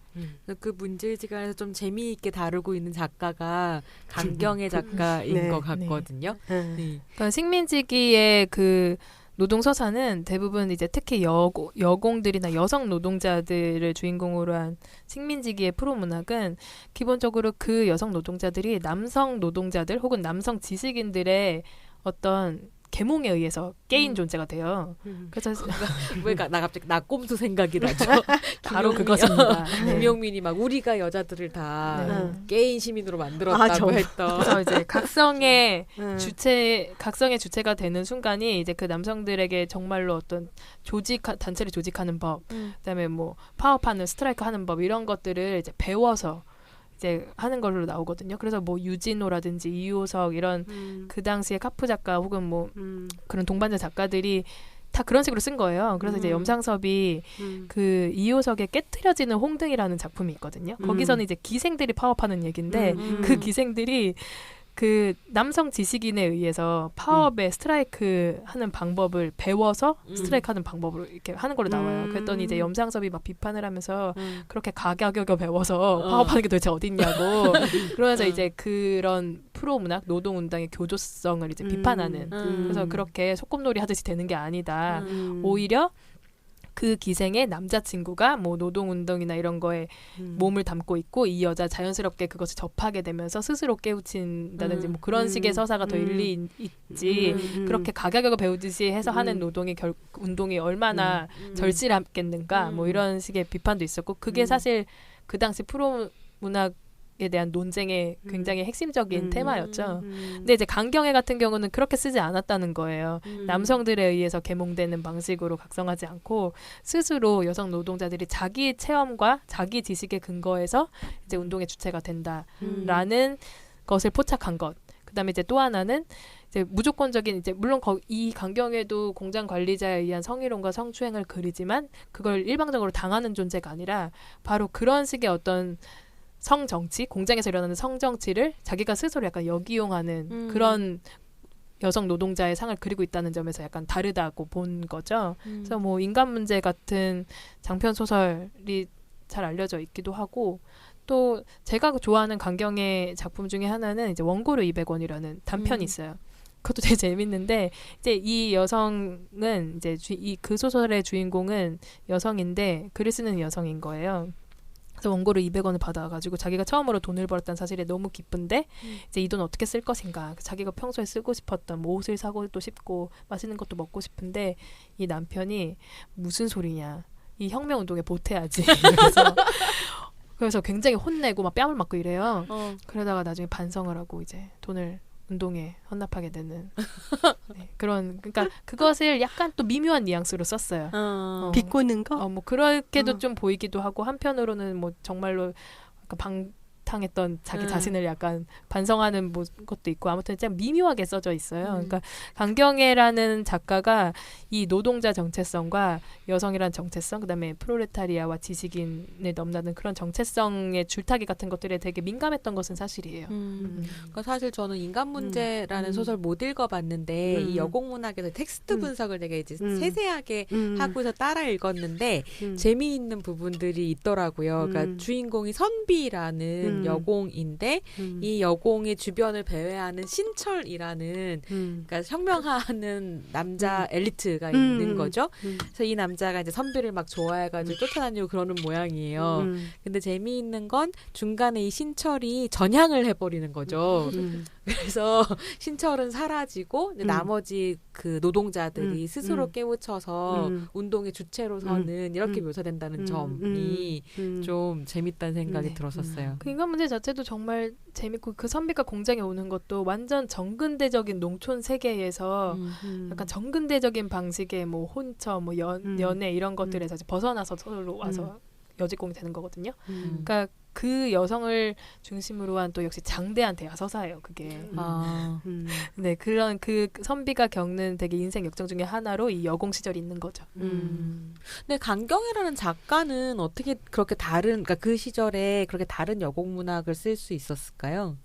그 문제의식 안에서 좀 재미있게 다루고 있는 작가가 강경의 작가인 것 같거든요. 네. 그러니까 식민지기의 그 노동 서사는 대부분 이제 특히 여공들이나 여성 노동자들을 주인공으로 한 식민지기의 프로 문학은 기본적으로 그 여성 노동자들이 남성 노동자들 혹은 남성 지식인들의 어떤 계몽에 의해서 깨인 존재가 돼요. 그래서 나 갑자기 낙곰수 생각이 나죠. 바로 그것입니다. 김용민이 막 우리가 여자들을 다 깨인 시민으로 만들었다고 했던. 그래서 이제 각성의 주체가 되는 순간이 이제 그 남성들에게 정말로 어떤 단체를 조직하는 법, 그다음에 뭐 파업하는 스트라이크하는 법 이런 것들을 이제 배워서 이제 하는 걸로 나오거든요. 그래서 뭐 유진호라든지 이효석 이런 그 당시에 카프 작가 혹은 뭐 그런 동반자 작가들이 다 그런 식으로 쓴 거예요. 그래서 이제 염상섭이 그 이효석의 깨트려지는 홍등이라는 작품이 있거든요. 거기서는 이제 기생들이 파업하는 얘기인데 그 기생들이 그 남성 지식인에 의해서 파업에 스트라이크 하는 방법을 배워서 스트라이크 하는 방법으로 이렇게 하는 걸로 나와요. 그랬더니 이제 염상섭이 막 비판을 하면서 그렇게 가격여 배워서 파업하는 게 도대체 어딨냐고 그러면서 이제 그런 프로 문학 노동운동의 교조성을 이제 비판하는 그래서 그렇게 소꿉놀이 하듯이 되는 게 아니다. 오히려 그 기생의 남자친구가 뭐 노동운동이나 이런 거에 몸을 담고 있고 이 여자 자연스럽게 그것을 접하게 되면서 스스로 깨우친다든지 뭐 그런 식의 서사가 더 일리 있지 그렇게 가격을 배우듯이 해서 하는 운동이 얼마나 절실하겠는가 뭐 이런 식의 비판도 있었고 그게 사실 그 당시 프로 문학에 대한 논쟁의 굉장히 핵심적인 테마였죠. 근데 이제 강경애 같은 경우는 그렇게 쓰지 않았다는 거예요. 남성들에 의해서 계몽되는 방식으로 각성하지 않고 스스로 여성 노동자들이 자기 체험과 자기 지식에 근거해서 이제 운동의 주체가 된다라는 것을 포착한 것. 그다음에 이제 또 하나는 이제 무조건적인 이제 물론 이 강경애도 공장 관리자에 의한 성희롱과 성추행을 그리지만 그걸 일방적으로 당하는 존재가 아니라 바로 그런 식의 어떤 성정치, 공장에서 일어나는 성정치를 자기가 스스로 약간 역이용하는 그런 여성 노동자의 상을 그리고 있다는 점에서 약간 다르다고 본 거죠. 그래서 뭐 인간 문제 같은 장편 소설이 잘 알려져 있기도 하고 또 제가 좋아하는 강경의 작품 중에 하나는 이제 원고료 200원이라는 단편이 있어요. 그것도 되게 재밌는데 이제 이 여성은 이제 그 소설의 주인공은 여성인데 글을 쓰는 여성인 거예요. 그래서 원고를 200원을 받아가지고 자기가 처음으로 돈을 벌었다는 사실에 너무 기쁜데 이제 이 돈 어떻게 쓸 것인가. 자기가 평소에 쓰고 싶었던 뭐 옷을 사고도 싶고 맛있는 것도 먹고 싶은데 이 남편이 무슨 소리냐. 이 혁명운동에 보태야지. 그래서 굉장히 혼내고 막 뺨을 맞고 이래요. 그러다가 나중에 반성을 하고 이제 돈을 운동에 헌납하게 되는 네, 그런 그러니까 그것을 약간 또 미묘한 뉘앙스로 썼어요. 비꼬는 거? 뭐 그렇게도 좀 보이기도 하고 한편으로는 뭐 정말로 약간 방탕했던 자기 자신을 약간 반성하는 것도 있고 아무튼 진짜 미묘하게 써져 있어요. 그러니까 강경애라는 작가가 이 노동자 정체성과 여성이란 정체성 그다음에 프롤레타리아와 지식인을 넘나든 그런 정체성의 줄타기 같은 것들에 되게 민감했던 것은 사실이에요. 그러니까 사실 저는 인간 문제라는 소설 못 읽어봤는데 이 여공문학에서 텍스트 분석을 되게 이제 세세하게 하고서 따라 읽었는데 재미있는 부분들이 있더라고요. 그러니까 주인공이 선비라는 여공인데 이 여공의 주변을 배회하는 신철이라는 그러니까 혁명하는 남자 엘리트가 있는 거죠. 그래서 이 남자가 이제 선비를 막 좋아해가지고 쫓아다니고 그러는 모양이에요. 근데 재미있는 건 중간에 이 신철이 전향을 해버리는 거죠. 그래서 신철은 사라지고 나머지 그 노동자들이 스스로 깨우쳐서 운동의 주체로 서는 이렇게 묘사된다는 점이 좀 재밌다는 생각이 들었었어요. 그 인간 문제 자체도 정말 재밌고 그 선비가 공장에 오는 것도 완전 정근대적인 농촌 세계에서 약간 정근대적인 방식의 뭐 혼처, 뭐 연애 이런 것들에서 벗어나서 서로 와서 여직공이 되는 거거든요. 그러니까 그 여성을 중심으로 한 또 역시 장대한 대하서사예요. 그게. 네, 그런 그 선비가 겪는 되게 인생 역정 중에 하나로 이 여공 시절이 있는 거죠. 근데 강경애라는 작가는 어떻게 그렇게 그러니까 그 시절에 그렇게 다른 여공 문학을 쓸 수 있었을까요?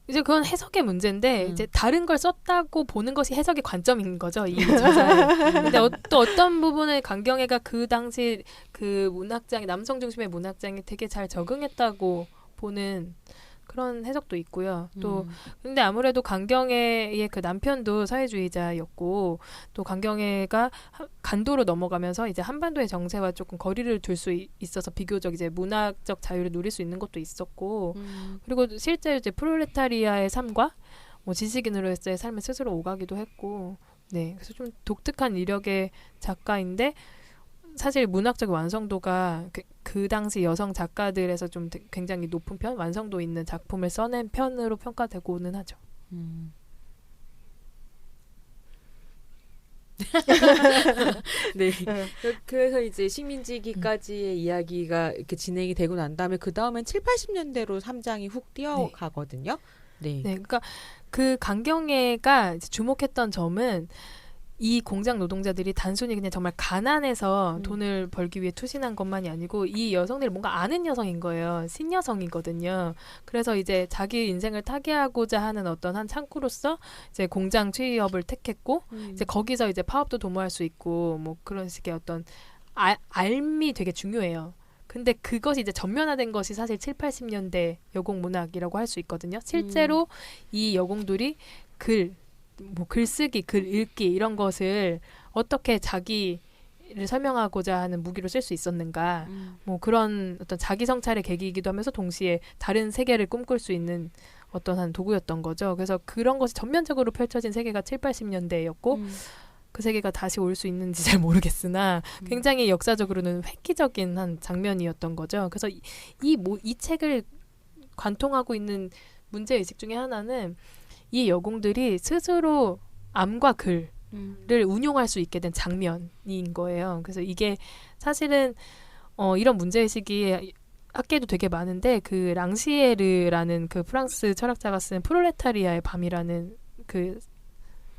이제 그건 해석의 문제인데 이제 다른 걸 썼다고 보는 것이 해석의 관점인 거죠. 이 저자의. 근데 또 어떤 부분에 강경애가 그 당시 그 문학장이 남성 중심의 문학장이 되게 잘 적응했다고 보는 그런 해석도 있고요. 또 근데 아무래도 강경애의 그 남편도 사회주의자였고 또 강경애가 간도로 넘어가면서 이제 한반도의 정세와 조금 거리를 둘 수 있어서 비교적 이제 문학적 자유를 누릴 수 있는 것도 있었고 그리고 실제 이제 프롤레타리아의 삶과 뭐 지식인으로서의 삶을 스스로 오가기도 했고 네 그래서 좀 독특한 이력의 작가인데 사실 문학적 완성도가 그 당시 여성 작가들에서 좀 굉장히 높은 편, 완성도 있는 작품을 써낸 편으로 평가되고는 하죠. 네. 그래서 이제 식민지기까지의 이야기가 이렇게 진행이 되고 난 다음에 그 다음엔 7, 80년대로 3장이 훅 뛰어가거든요. 네. 네. 그러니까 그 강경애가 이제 주목했던 점은 이 공장 노동자들이 단순히 그냥 정말 가난해서 돈을 벌기 위해 투신한 것만이 아니고 이 여성들이 뭔가 아는 여성인 거예요. 신여성이거든요. 그래서 이제 자기 인생을 타개하고자 하는 어떤 한 창구로서 이제 공장 취업을 택했고 이제 거기서 이제 파업도 도모할 수 있고 뭐 그런 식의 어떤 알미 되게 중요해요. 근데 그것이 이제 전면화된 것이 사실 7, 80년대 여공 문학이라고 할 수 있거든요. 실제로 이 여공들이 뭐 글쓰기, 글 읽기 이런 것을 어떻게 자기를 설명하고자 하는 무기로 쓸 수 있었는가 뭐 그런 어떤 자기 성찰의 계기이기도 하면서 동시에 다른 세계를 꿈꿀 수 있는 어떤 한 도구였던 거죠. 그래서 그런 것이 전면적으로 펼쳐진 세계가 7, 80년대였고 그 세계가 다시 올 수 있는지 잘 모르겠으나 굉장히 역사적으로는 획기적인 한 장면이었던 거죠. 그래서 이 책을 관통하고 있는 문제의식 중에 하나는 이 여공들이 스스로 암과 글을 운용할 수 있게 된 장면인 거예요. 그래서 이게 사실은 이런 문제의식이 학계에도 되게 많은데 그 랑시에르라는 그 프랑스 철학자가 쓴 프롤레타리아의 밤이라는 그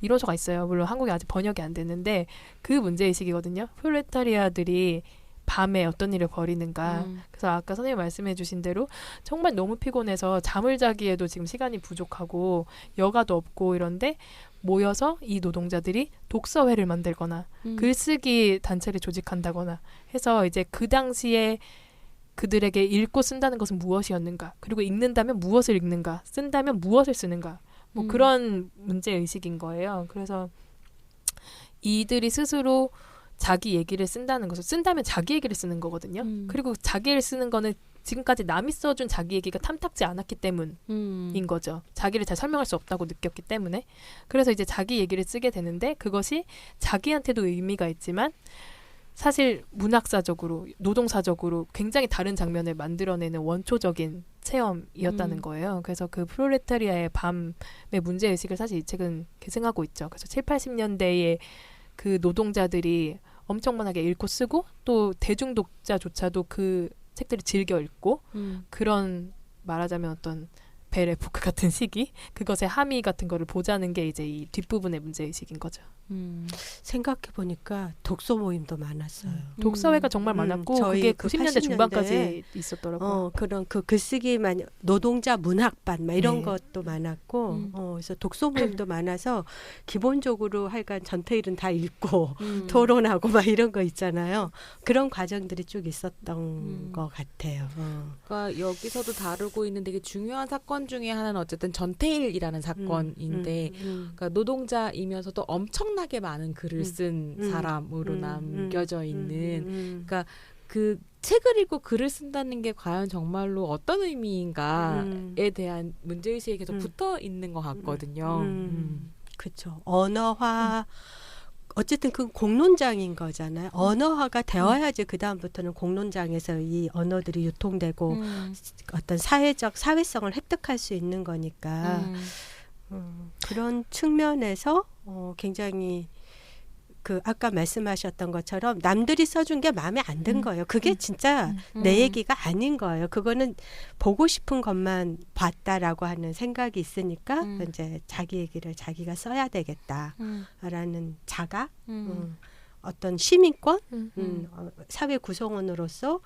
이론서가 있어요. 물론 한국에 아직 번역이 안 됐는데 그 문제의식이거든요. 프롤레타리아들이 밤에 어떤 일을 벌이는가. 그래서 아까 선생님 말씀해 주신 대로 정말 너무 피곤해서 잠을 자기에도 지금 시간이 부족하고 여가도 없고 이런데 모여서 이 노동자들이 독서회를 만들거나 글쓰기 단체를 조직한다거나 해서 이제 그 당시에 그들에게 읽고 쓴다는 것은 무엇이었는가, 그리고 읽는다면 무엇을 읽는가, 쓴다면 무엇을 쓰는가, 뭐 그런 문제 의식인 거예요. 그래서 이들이 스스로 자기 얘기를 쓴다는 것을 쓴다면 자기 얘기를 쓰는 거거든요. 그리고 자기 얘기를 쓰는 거는 지금까지 남이 써준 자기 얘기가 탐탁지 않았기 때문인 거죠. 자기를 잘 설명할 수 없다고 느꼈기 때문에. 그래서 이제 자기 얘기를 쓰게 되는데 그것이 자기한테도 의미가 있지만 사실 문학사적으로 노동사적으로 굉장히 다른 장면을 만들어내는 원초적인 체험이었다는 거예요. 그래서 그 프롤레타리아의 밤의 문제의식을 사실 이 책은 계승하고 있죠. 그래서 7, 80년대에 그 노동자들이 엄청나게 읽고 쓰고 또 대중독자조차도 그 책들을 즐겨 읽고 그런 말하자면 어떤 벨 에포크 같은 시기 그것의 함의 같은 거를 보자는 게 이제 이 뒷부분의 문제의식인 거죠. 생각해 보니까 독서 모임도 많았어요. 독서회가 정말 많았고 저희 그게 그 90년대 80년대 중반까지 있었더라고요. 그런 그 글쓰기만 노동자 문학반 막 이런 네. 것도 많았고 그래서 독서 모임도 많아서 기본적으로 하여간 전태일은 다 읽고 토론하고 막 이런 거 있잖아요. 그런 과정들이 쭉 있었던 것 같아요. 그러니까 여기서도 다루고 있는 되게 중요한 사건 중에 하나는 어쨌든 전태일이라는 사건인데 그러니까 노동자이면서도 엄청나게 많은 글을 쓴 사람으로 남겨져 있는 그러니까 그 책을 읽고 글을 쓴다는 게 과연 정말로 어떤 의미인가에 대한 문제의식이 계속 붙어 있는 것 같거든요. 그렇죠. 언어화 어쨌든 그 공론장인 거잖아요. 언어화가 되어야지 그 다음부터는 공론장에서 이 언어들이 유통되고 어떤 사회성을 획득할 수 있는 거니까 그런 측면에서 굉장히 그 아까 말씀하셨던 것처럼 남들이 써준 게 마음에 안 든 거예요. 그게 진짜 내 얘기가 아닌 거예요. 그거는 보고 싶은 것만 봤다라고 하는 생각이 있으니까 이제 자기 얘기를 자기가 써야 되겠다라는 자각, 어떤 시민권, 사회 구성원으로서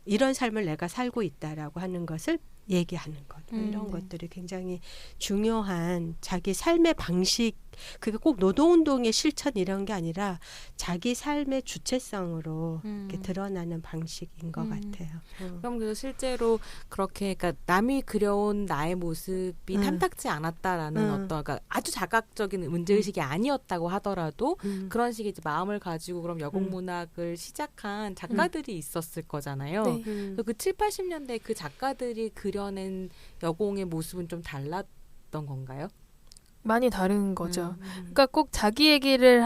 이런 삶을 내가 살고 있다라고 하는 것을 얘기하는 것 이런 것들이 굉장히 중요한 자기 삶의 방식 그게 꼭 노동운동의 실천 이런 게 아니라 자기 삶의 주체성으로 이렇게 드러나는 방식인 것 같아요. 그럼 그래서 실제로 그렇게 그러니까 남이 그려온 나의 모습이 탐탁지 않았다라는 어떤 그러니까 아주 자각적인 문제의식이 아니었다고 하더라도 그런 식의 이제 마음을 가지고 그럼 여공문학을 시작한 작가들이 있었을 거잖아요. 네. 그래서 그 7, 80년대 그 작가들이 그려낸 여공의 모습은 좀 달랐던 건가요? 많이 다른 거죠. 그러니까 꼭 자기 얘기를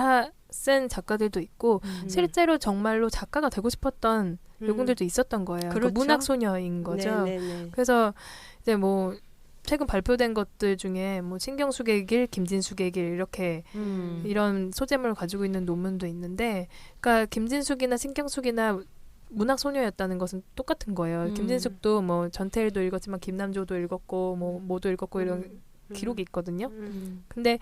쓴 작가들도 있고 실제로 정말로 작가가 되고 싶었던 여공들도 있었던 거예요. 그렇죠. 그러니까 문학 소녀인 거죠. 네네네. 그래서 이제 뭐 최근 발표된 것들 중에 뭐 신경숙의 길, 김진숙의 길 이렇게 이런 소재물을 가지고 있는 논문도 있는데, 그러니까 김진숙이나 신경숙이나 문학 소녀였다는 것은 똑같은 거예요. 김진숙도 뭐 전태일도 읽었지만 김남조도 읽었고 뭐 모도 읽었고 이런 기록이 있거든요. 근데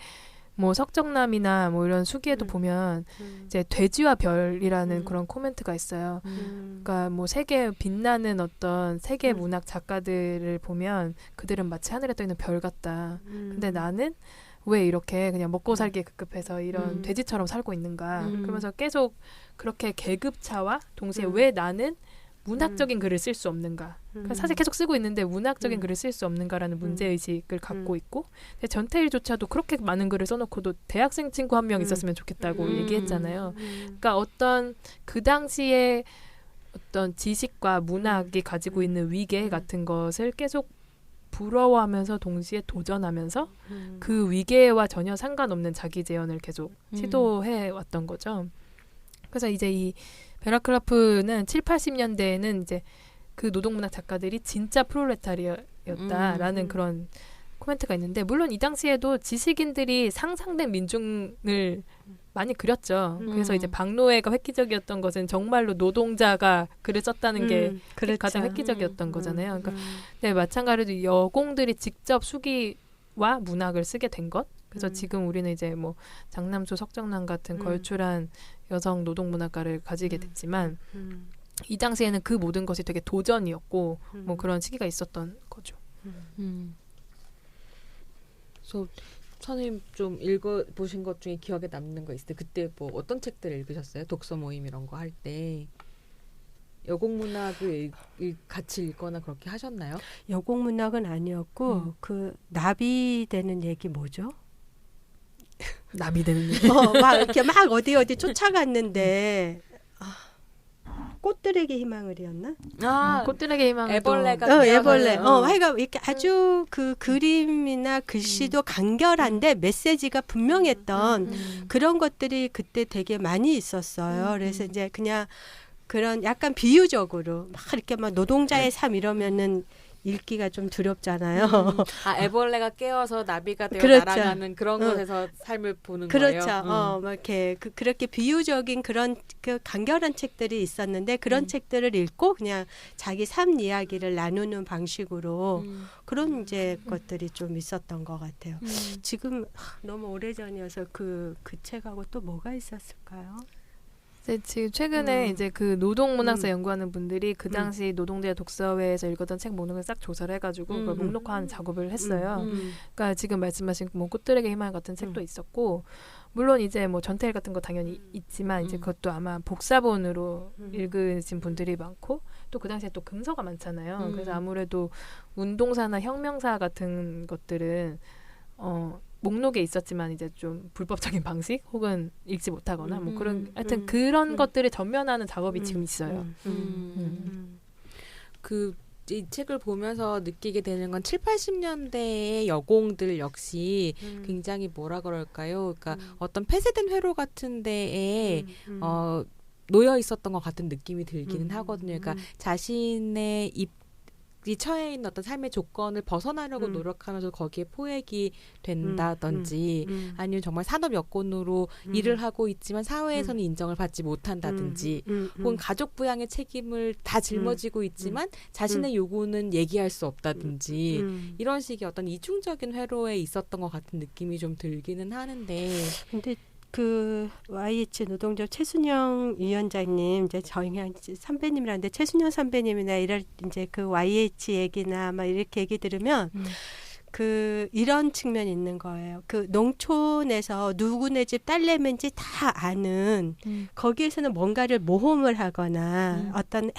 뭐 석정남이나 뭐 이런 수기에도 보면 이제 돼지와 별이라는 그런 코멘트가 있어요. 그러니까 뭐 세계 빛나는 어떤 세계 문학 작가들을 보면 그들은 마치 하늘에 떠 있는 별 같다. 근데 나는 왜 이렇게 그냥 먹고 살기에 급급해서 이런 돼지처럼 살고 있는가. 그러면서 계속 그렇게 계급차와 동시에 왜 나는 문학적인 글을 쓸 수 없는가. 그러니까 사실 계속 쓰고 있는데 문학적인 글을 쓸 수 없는가라는 문제의식을 갖고 있고, 전태일조차도 그렇게 많은 글을 써놓고도 대학생 친구 한 명 있었으면 좋겠다고 얘기했잖아요. 그러니까 어떤 그 당시에 어떤 지식과 문학이 가지고 있는 위계 같은 것을 계속 부러워하면서 동시에 도전하면서 그 위계와 전혀 상관없는 자기 재현을 계속 시도해 왔던 거죠. 그래서 이제 이 베라 클라프는 7, 80년대에는 이제 그 노동문학 작가들이 진짜 프롤레타리아였다라는 그런 코멘트가 있는데, 물론 이 당시에도 지식인들이 상상된 민중을 많이 그렸죠. 그래서 이제 박노해가 획기적이었던 것은 정말로 노동자가 글을 썼다는 게 그렇죠. 가장 획기적이었던 거잖아요. 그러니까 네, 마찬가지로 여공들이 직접 수기와 문학을 쓰게 된 것. 그래서 지금 우리는 이제 뭐 장남수, 석정남 같은 걸출한 여성 노동문학가를 가지게 됐지만 이 당시에는 그 모든 것이 되게 도전이었고 뭐 그런 시기가 있었던 거죠. 그래서 선생님 좀 읽어보신 것 중에 기억에 남는 거 있을 때 그때 뭐 어떤 책들 읽으셨어요? 독서 모임 이런 거 할 때. 여공문학을 같이 읽거나 그렇게 하셨나요? 여공문학은 아니었고 그 나비되는 얘기 뭐죠? 나비 되는 얘기. 막 이렇게 막 어디 쫓아갔는데 꽃들에게 희망을이었나? 꽃들에게 희망. 애벌레가 애벌레. 하여간 이렇게 아주 그 그림이나 글씨도 간결한데 메시지가 분명했던 그런 것들이 그때 되게 많이 있었어요. 그래서 이제 그냥 그런 약간 비유적으로 막 이렇게 막 노동자의 삶 이러면은 읽기가 좀 두렵잖아요. 애벌레가 깨어서 나비가 되어 그렇죠. 날아가는 그런 곳에서 삶을 보는 그렇죠. 거예요. 막 이렇게 그렇게 비유적인 그런 그 간결한 책들이 있었는데 그런 책들을 읽고 그냥 자기 삶 이야기를 나누는 방식으로 그런 이제 것들이 좀 있었던 것 같아요. 지금 너무 오래전이어서 그 책하고 또 뭐가 있었을까요? 지금 최근에 이제 그 노동문학사 연구하는 분들이 그 당시 노동자 독서회에서 읽었던 책 목록을 싹 조사를 해가지고 그걸 목록화하는 작업을 했어요. 그러니까 지금 말씀하신 뭐 꽃들에게 희망 같은 책도 있었고, 물론 이제 뭐 전태일 같은 거 당연히 있지만 이제 그것도 아마 복사본으로 읽으신 분들이 많고 또 그 당시에 또 금서가 많잖아요. 그래서 아무래도 운동사나 혁명사 같은 것들은 목록에 있었지만 이제 좀 불법적인 방식 혹은 읽지 못하거나 뭐 그런 하여튼 그런 것들을 전면하는 작업이 지금 있어요. 이 책을 보면서 느끼게 되는 건 7, 80년대의 여공들 역시 굉장히 뭐라 그럴까요? 그러니까 어떤 폐쇄된 회로 같은 데에 놓여 있었던 것 같은 느낌이 들기는 하거든요. 그러니까 자신의 이 처해 있는 어떤 삶의 조건을 벗어나려고 노력하면서 거기에 포획이 된다든지 아니면 정말 산업 여건으로 일을 하고 있지만 사회에서는 인정을 받지 못한다든지 혹은 가족 부양의 책임을 다 짊어지고 있지만 자신의 요구는 얘기할 수 없다든지 이런 식의 어떤 이중적인 회로에 있었던 것 같은 느낌이 좀 들기는 하는데 근데 그 YH 노동조 최순영 위원장님 이제 저희 선배님이라는데 최순영 선배님이나 이럴 이제 그 YH 얘기나 막 이렇게 얘기 들으면 그 이런 측면이 있는 거예요. 그 농촌에서 누구네 집 딸내미인지 다 아는 거기에서는 뭔가를 모험을 하거나 어떤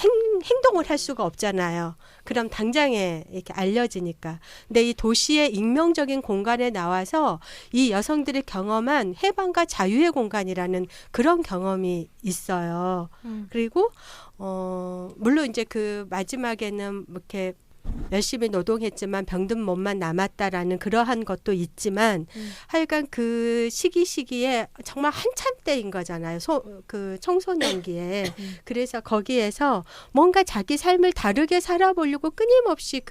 행동을 할 수가 없잖아요. 그럼 당장에 이렇게 알려지니까. 근데 이 도시의 익명적인 공간에 나와서 이 여성들이 경험한 해방과 자유의 공간이라는 그런 경험이 있어요. 그리고 물론 이제 그 마지막에는 이렇게 열심히 노동했지만 병든 몸만 남았다라는 그러한 것도 있지만 하여간 그 시기에 정말 한참 때인 거잖아요. 그 청소년기에. 그래서 거기에서 뭔가 자기 삶을 다르게 살아보려고 끊임없이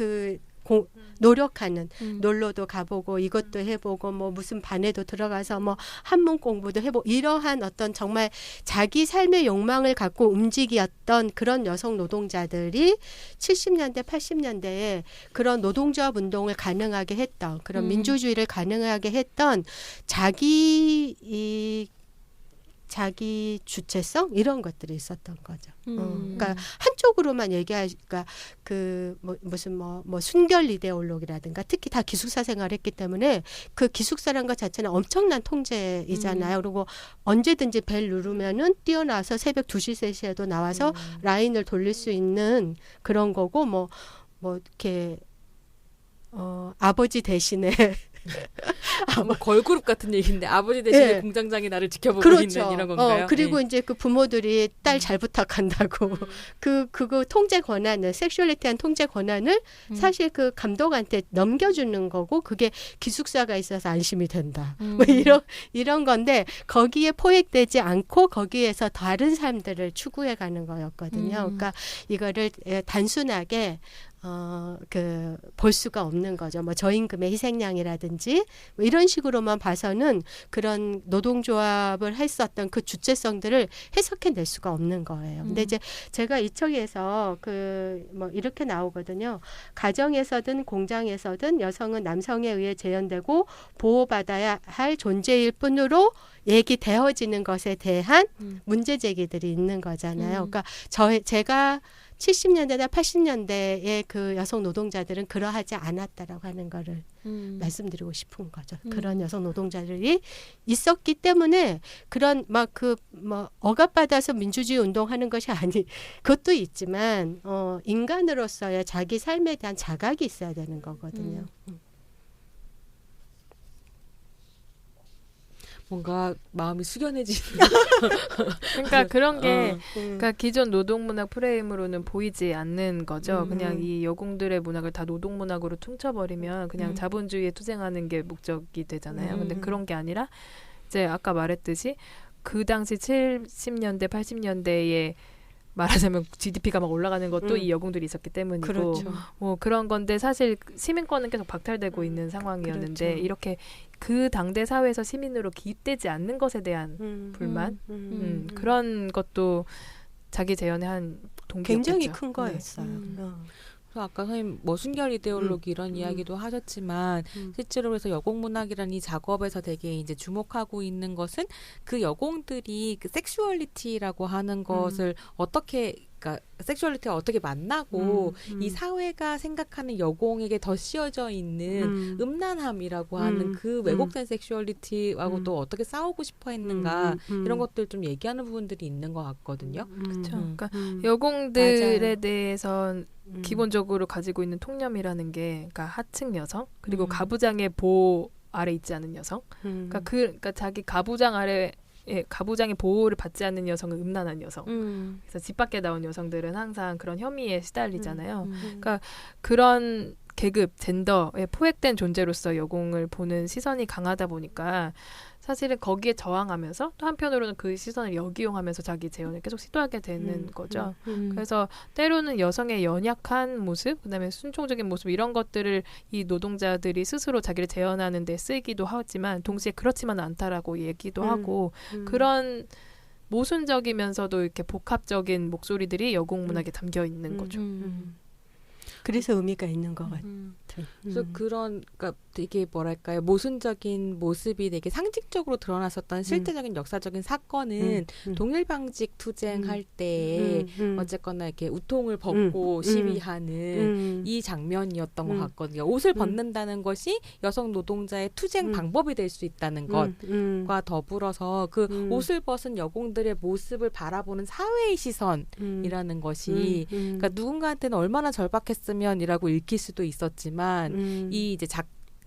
노력하는 놀러도 가보고 이것도 해보고 뭐 무슨 반에도 들어가서 뭐 한문 공부도 해보고 이러한 어떤 정말 자기 삶의 욕망을 갖고 움직였던 그런 여성 노동자들이 70년대 80년대에 그런 노동조합 운동을 가능하게 했던 그런 민주주의를 가능하게 했던 자기 주체성 이런 것들이 있었던 거죠. 그러니까 한쪽으로만 얘기하니까 그 무슨 순결 이데올로기라든가 특히 다 기숙사 생활했기 때문에 그 기숙사란 것 자체는 엄청난 통제이잖아요. 그리고 언제든지 벨 누르면은 뛰어나서 새벽 2시 3시에도 나와서 라인을 돌릴 수 있는 그런 거고 뭐 이렇게 아버지 대신에 뭐 걸그룹 같은 얘기인데 아버지 대신에 공장장이 나를 지켜보고 그렇죠. 있는 이런 건가요? 그리고 이제 그 부모들이 딸 잘 부탁한다고 그거 통제 권한을 섹슈얼리티한 통제 권한을 사실 그 감독한테 넘겨주는 거고 그게 기숙사가 있어서 안심이 된다. 뭐 이런 건데 거기에 포획되지 않고 거기에서 다른 삶들을 추구해가는 거였거든요. 그러니까 이거를 단순하게 볼 수가 없는 거죠. 뭐 저임금의 희생양이라든지 뭐 이런 식으로만 봐서는 그런 노동조합을 했었던 그 주체성들을 해석해낼 수가 없는 거예요. 근데 이제 제가 이 책에서 뭐 이렇게 나오거든요. 가정에서든 공장에서든 여성은 남성에 의해 재현되고 보호받아야 할 존재일 뿐으로 얘기되어지는 것에 대한 문제 제기들이 있는 거잖아요. 그러니까 제가 70년대나 80년대의 그 여성 노동자들은 그러하지 않았다라고 하는 거를 말씀드리고 싶은 거죠. 그런 여성 노동자들이 있었기 때문에 그런 막 그 뭐 억압받아서 민주주의 운동하는 것이 아니 그것도 있지만 인간으로서의 자기 삶에 대한 자각이 있어야 되는 거거든요. 뭔가 마음이 숙연해지는. 그러니까 그런 게 그러니까 기존 노동문학 프레임으로는 보이지 않는 거죠. 그냥 이 여공들의 문학을 다 노동문학으로 퉁쳐버리면 그냥 자본주의에 투쟁하는 게 목적이 되잖아요. 근데 그런 게 아니라 이제 아까 말했듯이 그 당시 70년대, 80년대에 말하자면 GDP가 막 올라가는 것도 이 여공들이 있었기 때문이고 그렇죠. 뭐 그런 건데 사실 시민권은 계속 박탈되고 있는 상황이었는데 그렇죠. 이렇게 그 당대 사회에서 시민으로 기입되지 않는 것에 대한 불만 그런 것도 자기 재현의 한 동기였겠죠. 굉장히 큰 거였어요. 그래서 아까 선생님 뭐 순결 이데올로기 이런 이야기도 하셨지만 실제로 그래서 여공문학이라는 이 작업에서 되게 이제 주목하고 있는 것은 그 여공들이 그 섹슈얼리티라고 하는 것을 어떻게 그러니까 섹슈얼리티가 어떻게 만나고 이 사회가 생각하는 여공에게 더 씌워져 있는 음란함이라고 하는 그 왜곡된 섹슈얼리티하고 또 어떻게 싸우고 싶어 했는가 이런 것들 좀 얘기하는 부분들이 있는 것 같거든요. 그렇죠. 그러니까 여공들에 맞아요. 대해서 기본적으로 가지고 있는 통념이라는 게 그러니까 하층 여성 그리고 가부장의 보호 아래 있지 않은 여성. 그러니까 자기 가부장 아래 가부장의 보호를 받지 않는 여성은 음란한 여성. 그래서 집 밖에 나온 여성들은 항상 그런 혐의에 시달리잖아요. 그러니까 그런 계급, 젠더에 포획된 존재로서 여공을 보는 시선이 강하다 보니까 사실은 거기에 저항하면서 또 한편으로는 그 시선을 역이용하면서 자기 재현을 계속 시도하게 되는 거죠. 그래서 때로는 여성의 연약한 모습, 그다음에 순종적인 모습 이런 것들을 이 노동자들이 스스로 자기를 재현하는 데 쓰이기도 하지만 동시에 그렇지만 않다라고 얘기도 하고 그런 모순적이면서도 이렇게 복합적인 목소리들이 여공문학에 담겨 있는 거죠. 그래서 의미가 있는 것 같아요. 그래서 그런 그러니까 되게 뭐랄까요 모순적인 모습이 되게 상징적으로 드러났었던 실제적인 역사적인 사건은 동일방직 투쟁할 때에 어쨌거나 이렇게 우통을 벗고 시위하는 이 장면이었던 것 같거든요. 옷을 벗는다는 것이 여성 노동자의 투쟁 방법이 될 수 있다는 것과 더불어서 그 옷을 벗은 여공들의 모습을 바라보는 사회의 시선이라는 것이 그러니까 누군가한테는 얼마나 절박했으면이라고 읽힐 수도 있었지만 이 이제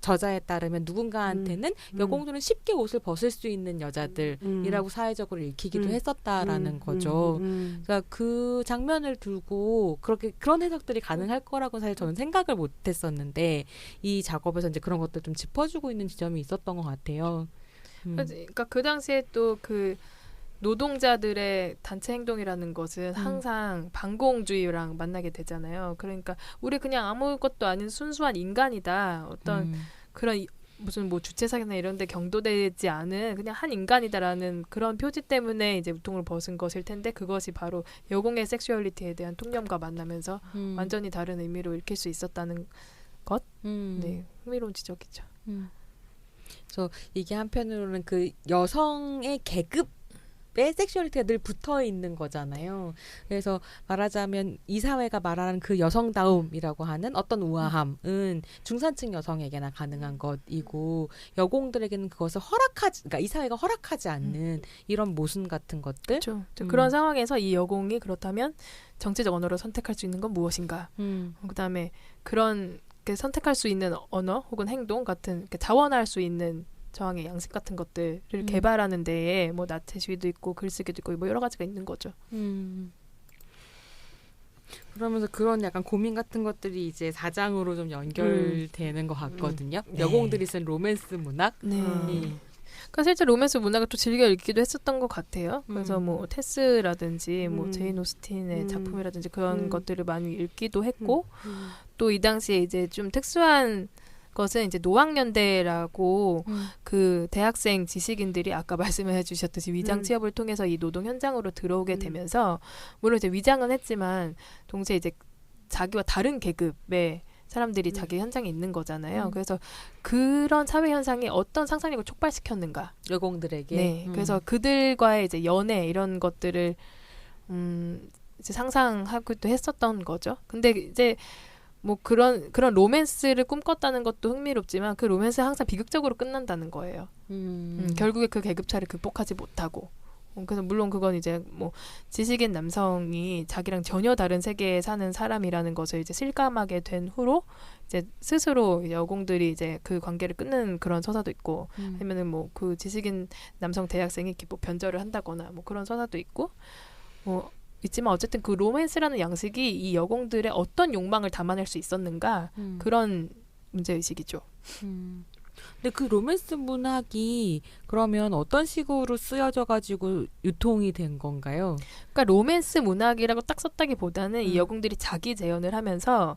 저자에 따르면 누군가한테는 여공들은 쉽게 옷을 벗을 수 있는 여자들이라고 사회적으로 읽히기도 했었다라는 거죠. 그러니까 그 장면을 두고 그런 해석들이 가능할 거라고 사실 저는 생각을 못했었는데 이 작업에서 이제 그런 것들 좀 짚어주고 있는 지점이 있었던 것 같아요. 그러니까 그 당시에 또 그 노동자들의 단체 행동이라는 것은 항상 반공주의랑 만나게 되잖아요. 그러니까 우리 그냥 아무것도 아닌 순수한 인간이다. 어떤 그런 무슨 뭐 주체사기나 이런 데 경도되지 않은 그냥 한 인간이다라는 그런 표지 때문에 이제 우통을 벗은 것일 텐데 그것이 바로 여공의 섹슈얼리티에 대한 통념과 만나면서 완전히 다른 의미로 읽힐 수 있었다는 것. 네, 흥미로운 지적이죠. 그래서 이게 한편으로는 그 여성의 계급 섹슈얼리티가 늘 붙어 있는 거잖아요. 그래서 말하자면 이 사회가 말하는 그 여성다움이라고 하는 어떤 우아함은 중산층 여성에게나 가능한 것이고 여공들에게는 그것을 그러니까 이 사회가 허락하지 않는 이런 모순 같은 것들. 그렇죠. 그런 상황에서 이 여공이 그렇다면 정치적 언어로 선택할 수 있는 건 무엇인가? 그다음에 그런 선택할 수 있는 언어 혹은 행동 같은 자원할 수 있는 저항의 양식 같은 것들을 개발하는 데에 뭐 나체 시위도 있고 글쓰기도 있고 뭐 여러 가지가 있는 거죠. 그러면서 그런 약간 고민 같은 것들이 이제 4장으로 좀 연결되는 것 같거든요. 여공들이 쓴 로맨스 문학. 네. 그러니까 실제 로맨스 문학을 또 즐겨 읽기도 했었던 것 같아요. 그래서 뭐 테스라든지 뭐 제인 오스틴의 작품이라든지 그런 것들을 많이 읽기도 했고 또 이 당시에 이제 좀 특수한 것은 이제 노학연대라고 그 대학생 지식인들이 아까 말씀해 주셨듯이 위장 취업을 통해서 이 노동 현장으로 들어오게 되면서 물론 이제 위장은 했지만 동시에 이제 자기와 다른 계급의 사람들이 자기 현장에 있는 거잖아요. 그래서 그런 사회 현상이 어떤 상상력을 촉발시켰는가 여공들에게. 네. 그래서 그들과의 이제 연애 이런 것들을 이제 상상하기도 했었던 거죠. 근데 이제 뭐 그런 로맨스를 꿈꿨다는 것도 흥미롭지만 그 로맨스는 항상 비극적으로 끝난다는 거예요. 결국에 그 계급차를 극복하지 못하고. 그래서 물론 그건 이제 뭐 지식인 남성이 자기랑 전혀 다른 세계에 사는 사람이라는 것을 이제 실감하게 된 후로 이제 스스로 여공들이 이제 그 관계를 끊는 그런 서사도 있고 아니면은 뭐 그 지식인 남성 대학생이 이렇게 뭐 변절을 한다거나 뭐 그런 서사도 있고 뭐 있지만 어쨌든 그 로맨스라는 양식이 이 여공들의 어떤 욕망을 담아낼 수 있었는가 그런 문제의식이죠. 근데 그 로맨스 문학이 그러면 어떤 식으로 쓰여져 가지고 유통이 된 건가요? 그러니까 로맨스 문학이라고 딱 썼다기보다는 이 여공들이 자기 재현을 하면서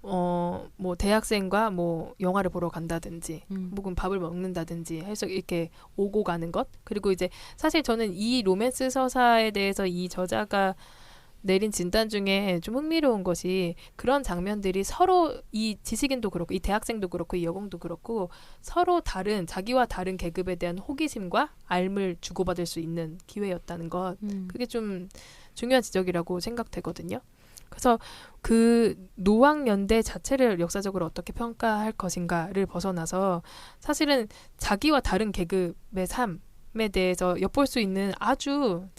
뭐 대학생과 뭐 영화를 보러 간다든지 혹은 밥을 먹는다든지 해서 이렇게 오고 가는 것. 그리고 이제 사실 저는 이 로맨스 서사에 대해서 이 저자가 내린 진단 중에 좀 흥미로운 것이 그런 장면들이 서로 이 지식인도 그렇고 이 대학생도 그렇고 이 여공도 그렇고 서로 다른 자기와 다른 계급에 대한 호기심과 알을 주고받을 수 있는 기회였다는 것. 그게 좀 중요한 지적이라고 생각되거든요. 그래서 그 노왕연대 자체를 역사적으로 어떻게 평가할 것인가를 벗어나서 사실은 자기와 다른 계급의 삶에 대해서 엿볼 수 있는 아주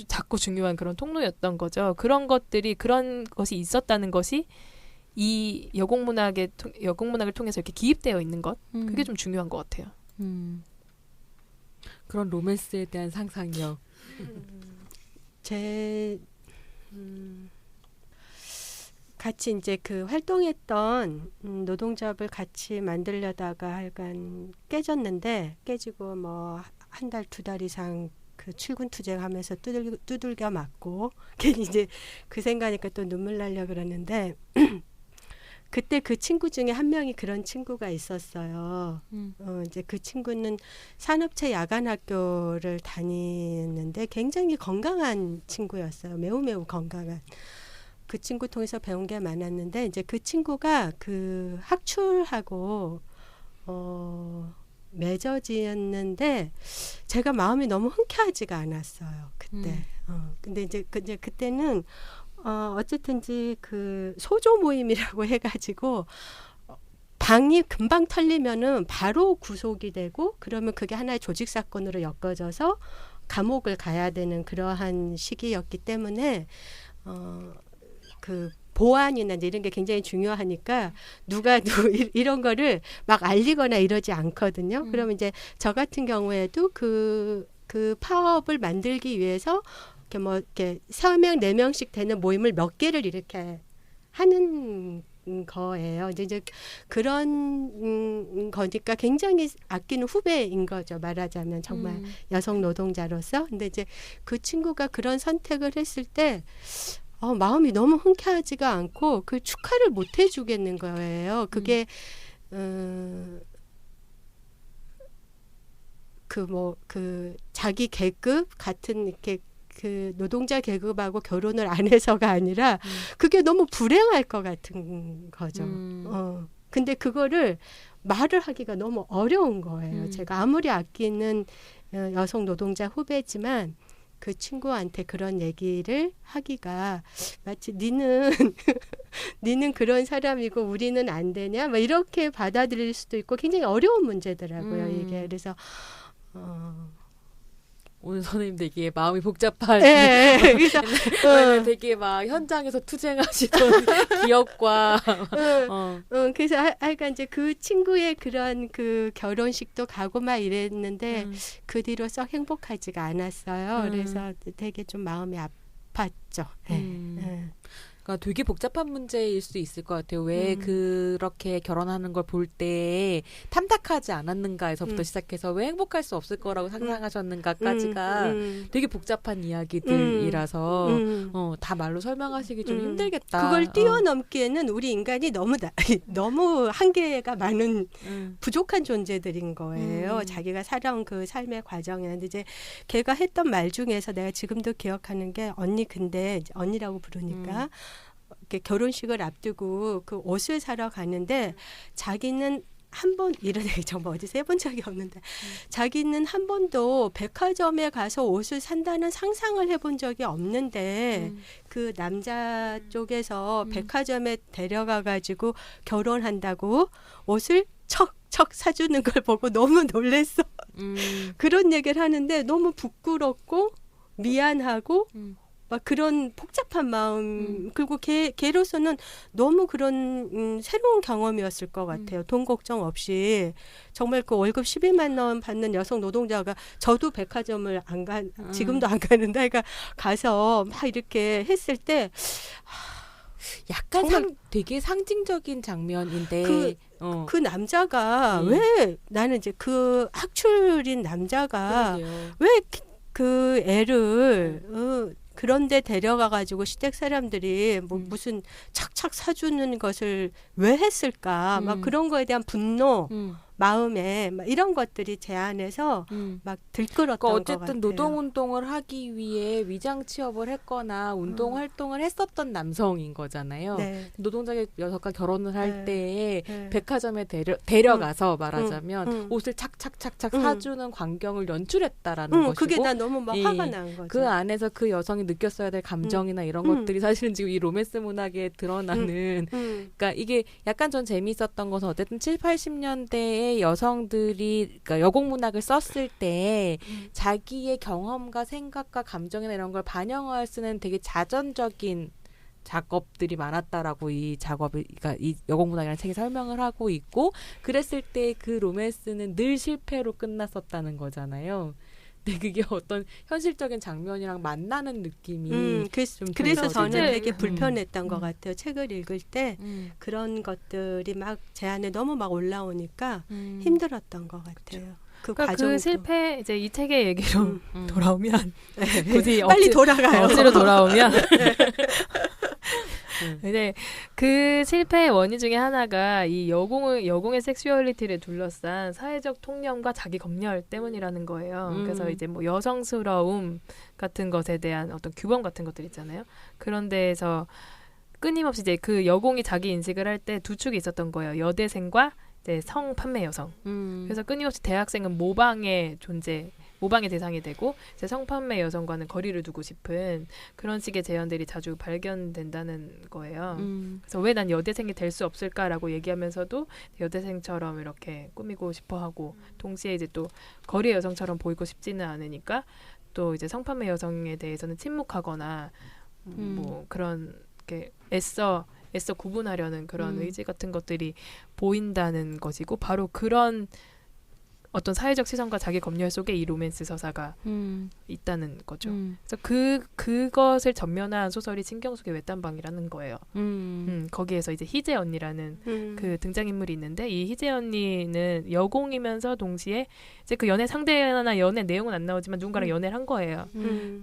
작고 중요한 그런 통로였던 거죠. 그런 것이 있었다는 것이 이 여공문학을 통해서 이렇게 기입되어 있는 것. 그게 좀 중요한 것 같아요. 그런 로맨스에 대한 상상력. 같이 이제 그 활동했던 노동조합을 같이 만들려다가 하여간 깨지고 뭐 한 달, 두 달 이상 그 출근 투쟁하면서 두들겨 맞고 괜히 이제 그 생각하니까 또 눈물 나려 그러는데 그때 그 친구 중에 한 명이 그런 친구가 있었어요. 이제 그 친구는 산업체 야간학교를 다니는데 굉장히 건강한 친구였어요. 매우 건강한. 그 친구 통해서 배운 게 많았는데 이제 그 친구가 그 학출하고 맺어지었는데 제가 마음이 너무 흔쾌하지가 않았어요. 그때. 근데 이제 그때는 어쨌든지 그 소조 모임이라고 해가지고 방이 금방 털리면은 바로 구속이 되고 그러면 그게 하나의 조직 사건으로 엮어져서 감옥을 가야 되는 그러한 시기였기 때문에 그 보안이나 이런 게 굉장히 중요하니까 누가 이런 거를 막 알리거나 이러지 않거든요. 그러면 이제 저 같은 경우에도 그 파업을 만들기 위해서 이렇게 3명, 4명씩 되는 모임을 몇 개를 이렇게 하는 거예요. 이제 그런 거니까 굉장히 아끼는 후배인 거죠. 말하자면 정말 여성 노동자로서. 근데 이제 그 친구가 그런 선택을 했을 때 마음이 너무 흔쾌하지가 않고 그 축하를 못 해주겠는 거예요. 그게 그 자기 계급 같은 이렇게 그 노동자 계급하고 결혼을 안 해서가 아니라 그게 너무 불행할 것 같은 거죠. 근데 그거를 말을 하기가 너무 어려운 거예요. 제가 아무리 아끼는 여성 노동자 후배지만 그 친구한테 그런 얘기를 하기가 마치 니는 그런 사람이고 우리는 안 되냐 뭐 이렇게 받아들일 수도 있고 굉장히 어려운 문제더라고요. 이게 그래서 오늘 선생님 되게 마음이 복잡한. 그래서 되게 막 현장에서 투쟁하시던 기억과. 그래서 하여간 이제 그 친구의 그런 그 결혼식도 가고 막 이랬는데 그 뒤로 썩 행복하지가 않았어요. 그래서 되게 좀 마음이 아팠죠. 그러니까 되게 복잡한 문제일 수 있을 것 같아요. 왜 그렇게 결혼하는 걸 볼 때 탐탁하지 않았는가에서부터 시작해서 왜 행복할 수 없을 거라고 상상하셨는가까지가 되게 복잡한 이야기들이라서 다 말로 설명하시기 좀 힘들겠다. 그걸 뛰어넘기에는 우리 인간이 너무 한계가 많은 부족한 존재들인 거예요. 자기가 살아온 그 삶의 과정에. 근데 이제 걔가 했던 말 중에서 내가 지금도 기억하는 게 근데 언니라고 부르니까 이렇게 결혼식을 앞두고 그 옷을 사러 가는데 자기는 한 번 이런 얘기 정말 어디서 해본 적이 없는데 자기는 한 번도 백화점에 가서 옷을 산다는 상상을 해본 적이 없는데 그 남자 쪽에서 백화점에 데려가 가지고 결혼한다고 옷을 척척 사주는 걸 보고 너무 놀랬어. 그런 얘기를 하는데 너무 부끄럽고 미안하고 막 그런 복잡한 마음 그리고 걔로서는 너무 그런 새로운 경험이었을 것 같아요. 돈 걱정 없이 정말 그 월급 12만 원 받는 여성 노동자가 저도 백화점을 지금도 안 가는데 그러니까 가서 막 이렇게 했을 때 약간 되게 상징적인 장면인데 그 남자가 왜 나는 이제 그 학출인 남자가 왜 그 애를 그런데 데려가 가지고 시댁 사람들이 뭐 무슨 착착 사주는 것을 왜 했을까 막 그런 거에 대한 분노 마음에 막 이런 것들이 제 안에서 막 들끓었던 것 같아요. 어쨌든 노동운동을 하기 위해 위장 취업을 했거나 운동 활동을 했었던 남성인 거잖아요. 네. 노동자 여성과 결혼을 할 때에 네. 백화점에 데려가서 말하자면 옷을 착착착착 사주는 광경을 연출했다라는 것이고 그게 난 너무 막 화가 난 거죠. 그 안에서 그 여성이 느꼈어야 될 감정이나 이런 것들이 사실은 지금 이 로맨스 문학에 드러나는 그러니까 이게 약간 전 재미있었던 것은 어쨌든 7, 80년대에 여성들이 그러니까 여공문학을 썼을 때 자기의 경험과 생각과 감정이나 이런 걸 반영할 수 있는 되게 자전적인 작업들이 많았다라고 이 작업을 그러니까 이 여공문학이라는 책이 설명을 하고 있고 그랬을 때 그 로맨스는 늘 실패로 끝났었다는 거잖아요. 근데 그게 어떤 현실적인 장면이랑 만나는 느낌이 그래서 저는 실제, 되게 불편했던 것 같아요. 책을 읽을 때 그런 것들이 막 제 안에 너무 막 올라오니까 힘들었던 것 같아요. 그러니까 그 실패 이제 이 책의 얘기로 돌아오면 굳이 빨리 돌아가요. 억지로 돌아오면 근데 그 실패의 원인 중에 하나가 이 여공의 섹슈얼리티를 둘러싼 사회적 통념과 자기 검열 때문이라는 거예요. 그래서 이제 뭐 여성스러움 같은 것에 대한 어떤 규범 같은 것들 있잖아요. 그런 데에서 끊임없이 이제 그 여공이 자기 인식을 할 때 두 축이 있었던 거예요. 여대생과 이제 성판매 여성. 그래서 끊임없이 대학생은 모방의 대상이 되고 이제 성판매 여성과는 거리를 두고 싶은 그런 식의 제안들이 자주 발견된다는 거예요. 그래서 왜 난 여대생이 될 수 없을까라고 얘기하면서도 여대생처럼 이렇게 꾸미고 싶어하고 동시에 이제 또 거리의 여성처럼 보이고 싶지는 않으니까 또 이제 성판매 여성에 대해서는 침묵하거나 뭐 그런 게 애써 구분하려는 그런 의지 같은 것들이 보인다는 것이고 바로 그런 어떤 사회적 시선과 자기 검열 속에 이 로맨스 서사가 있다는 거죠. 그래서 그것을 전면한 소설이 신경숙의 외딴방이라는 거예요. 거기에서 이제 희재 언니라는 그 등장인물이 있는데 이 희재 언니는 여공이면서 동시에 이제 그 연애 상대나 연애 내용은 안 나오지만 누군가랑 연애를 한 거예요.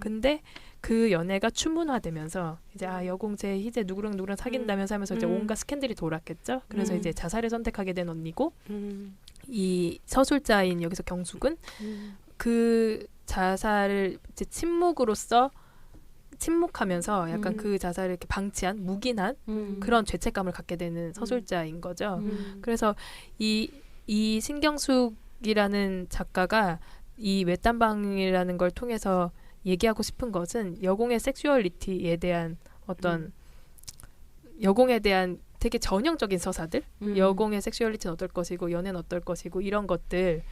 근데 그 연애가 추문화되면서 이제 여공 제 희재 누구랑 사귄다면서 하면서 이제 온갖 스캔들이 돌았겠죠. 그래서 이제 자살을 선택하게 된 언니고 이 서술자인 여기서 경숙은 그 자살을 이제 침묵하면서 약간 그 자살을 이렇게 방치한 묵인한 그런 죄책감을 갖게 되는 서술자인 거죠. 그래서 이 신경숙이라는 작가가 이 외딴방이라는 걸 통해서 얘기하고 싶은 것은 여공의 섹슈얼리티에 대한 어떤 여공에 대한 되게 전형적인 서사들 여공의 섹슈얼리티는 어떨 것이고 연애는 어떨 것이고 이런 것들을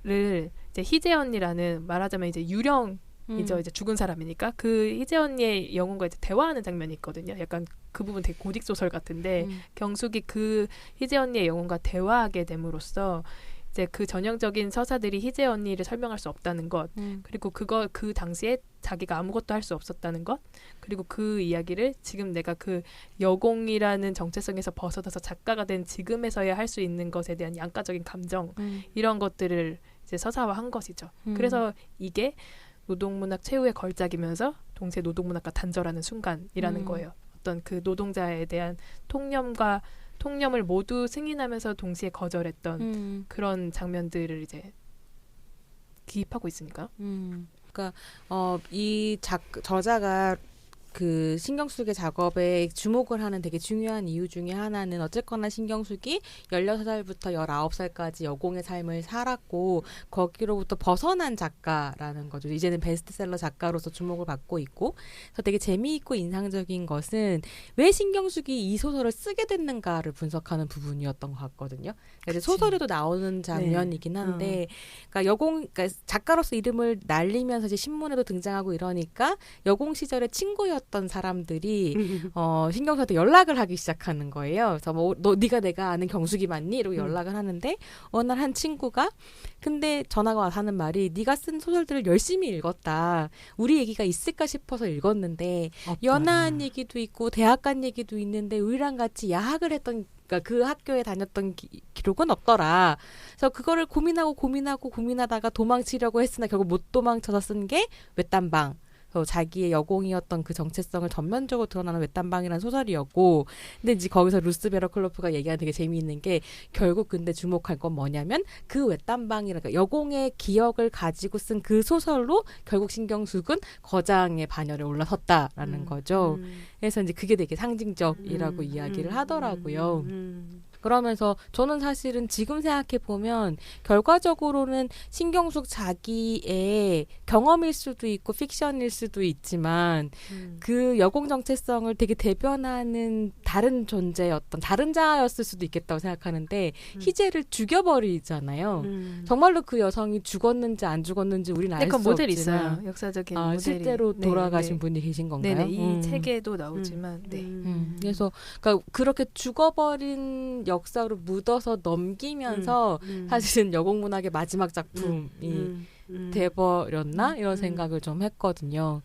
이제 희재 언니라는 말하자면 이제 유령이죠. 이제 죽은 사람이니까 그 희재 언니의 영혼과 이제 대화하는 장면이 있거든요. 약간 그 부분 되게 고딕 소설 같은데 경숙이 그 희재 언니의 영혼과 대화하게 됨으로써 이제 그 전형적인 서사들이 희재 언니를 설명할 수 없다는 것 그리고 그 당시에 자기가 아무것도 할 수 없었다는 것 그리고 그 이야기를 지금 내가 그 여공이라는 정체성에서 벗어나서 작가가 된 지금에서야 할 수 있는 것에 대한 양가적인 감정 이런 것들을 이제 서사화한 것이죠. 그래서 이게 노동문학 최후의 걸작이면서 동시에 노동문학과 단절하는 순간이라는 거예요. 어떤 그 노동자에 대한 통념을 모두 승인하면서 동시에 거절했던 그런 장면들을 이제 기입하고 있으니까. 그러니까 이 저자가 그 신경숙의 작업에 주목을 하는 되게 중요한 이유 중에 하나는 어쨌거나 신경숙이 16살부터 19살까지 여공의 삶을 살았고 거기로부터 벗어난 작가라는 거죠. 이제는 베스트셀러 작가로서 주목을 받고 있고 그래서 되게 재미있고 인상적인 것은 왜 신경숙이 이 소설을 쓰게 됐는가를 분석하는 부분이었던 것 같거든요. 그러니까 소설에도 나오는 장면이긴 한데 그러니까 그러니까 작가로서 이름을 날리면서 이제 신문에도 등장하고 이러니까 여공 시절에 친구였던 사람들이 신경수한테 연락을 하기 시작하는 거예요. 그래서 뭐 네가 내가 아는 경숙이 맞니? 이러고 연락을 하는데 어느 날 한 친구가 근데 전화가 와서 하는 말이 네가 쓴 소설들을 열심히 읽었다. 우리 얘기가 있을까 싶어서 읽었는데 없다. 연하한 얘기도 있고 대학 간 얘기도 있는데 우리랑 같이 야학을 했던 그러니까 그 학교에 다녔던 기록은 없더라. 그래서 그거를 고민하다가 도망치려고 했으나 결국 못 도망쳐서 쓴 게 외딴방. 자기의 여공이었던 그 정체성을 전면적으로 드러나는 외딴방이라는 소설이었고 근데 이제 거기서 루스 베러클로프가 얘기하는 되게 재미있는 게 결국 근데 주목할 건 뭐냐면 그 외딴방이라는 그러니까 여공의 기억을 가지고 쓴 그 소설로 결국 신경숙은 거장의 반열에 올라섰다라는 거죠. 그래서 이제 그게 되게 상징적이라고 이야기를 하더라고요. 그러면서 저는 사실은 지금 생각해보면 결과적으로는 신경숙 자기의 경험일 수도 있고 픽션일 수도 있지만 그 여공 정체성을 되게 대변하는 다른 존재였던 다른 자였을 수도 있겠다고 생각하는데 희재를 죽여버리잖아요. 정말로 그 여성이 죽었는지 안 죽었는지 우리는 알 수 없지만 모델이 있어요. 역사적인 모델이. 실제로 돌아가신 분이 계신 건가요? 네네. 이 책에도 나오지만 그래서 그러니까 그렇게 죽어버린 역사로 묻어서 넘기면서 사실은 여공문학의 마지막 작품이 돼버렸나 이런 생각을 좀 했거든요.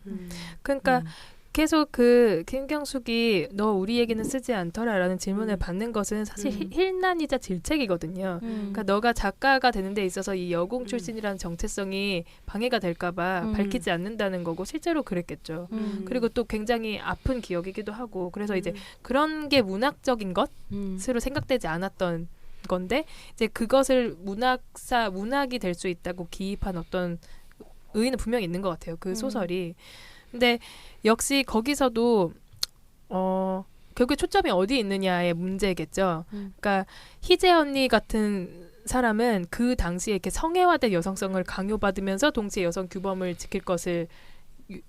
그러니까 계속 그 신경숙이 너 우리 얘기는 쓰지 않더라라는 질문을 받는 것은 사실 힐난이자 질책이거든요. 그러니까 너가 작가가 되는 데 있어서 이 여공 출신이라는 정체성이 방해가 될까봐 밝히지 않는다는 거고 실제로 그랬겠죠. 그리고 또 굉장히 아픈 기억이기도 하고 그래서 이제 그런 게 문학적인 것으로 생각되지 않았던 건데 이제 그것을 문학이 될 수 있다고 기입한 어떤 의의는 분명히 있는 것 같아요. 그 소설이. 근데 역시 거기서도 결국에 초점이 어디 있느냐의 문제겠죠. 그러니까 희재 언니 같은 사람은 그 당시에 이렇게 성애화된 여성성을 강요받으면서 동시에 여성 규범을 지킬 것을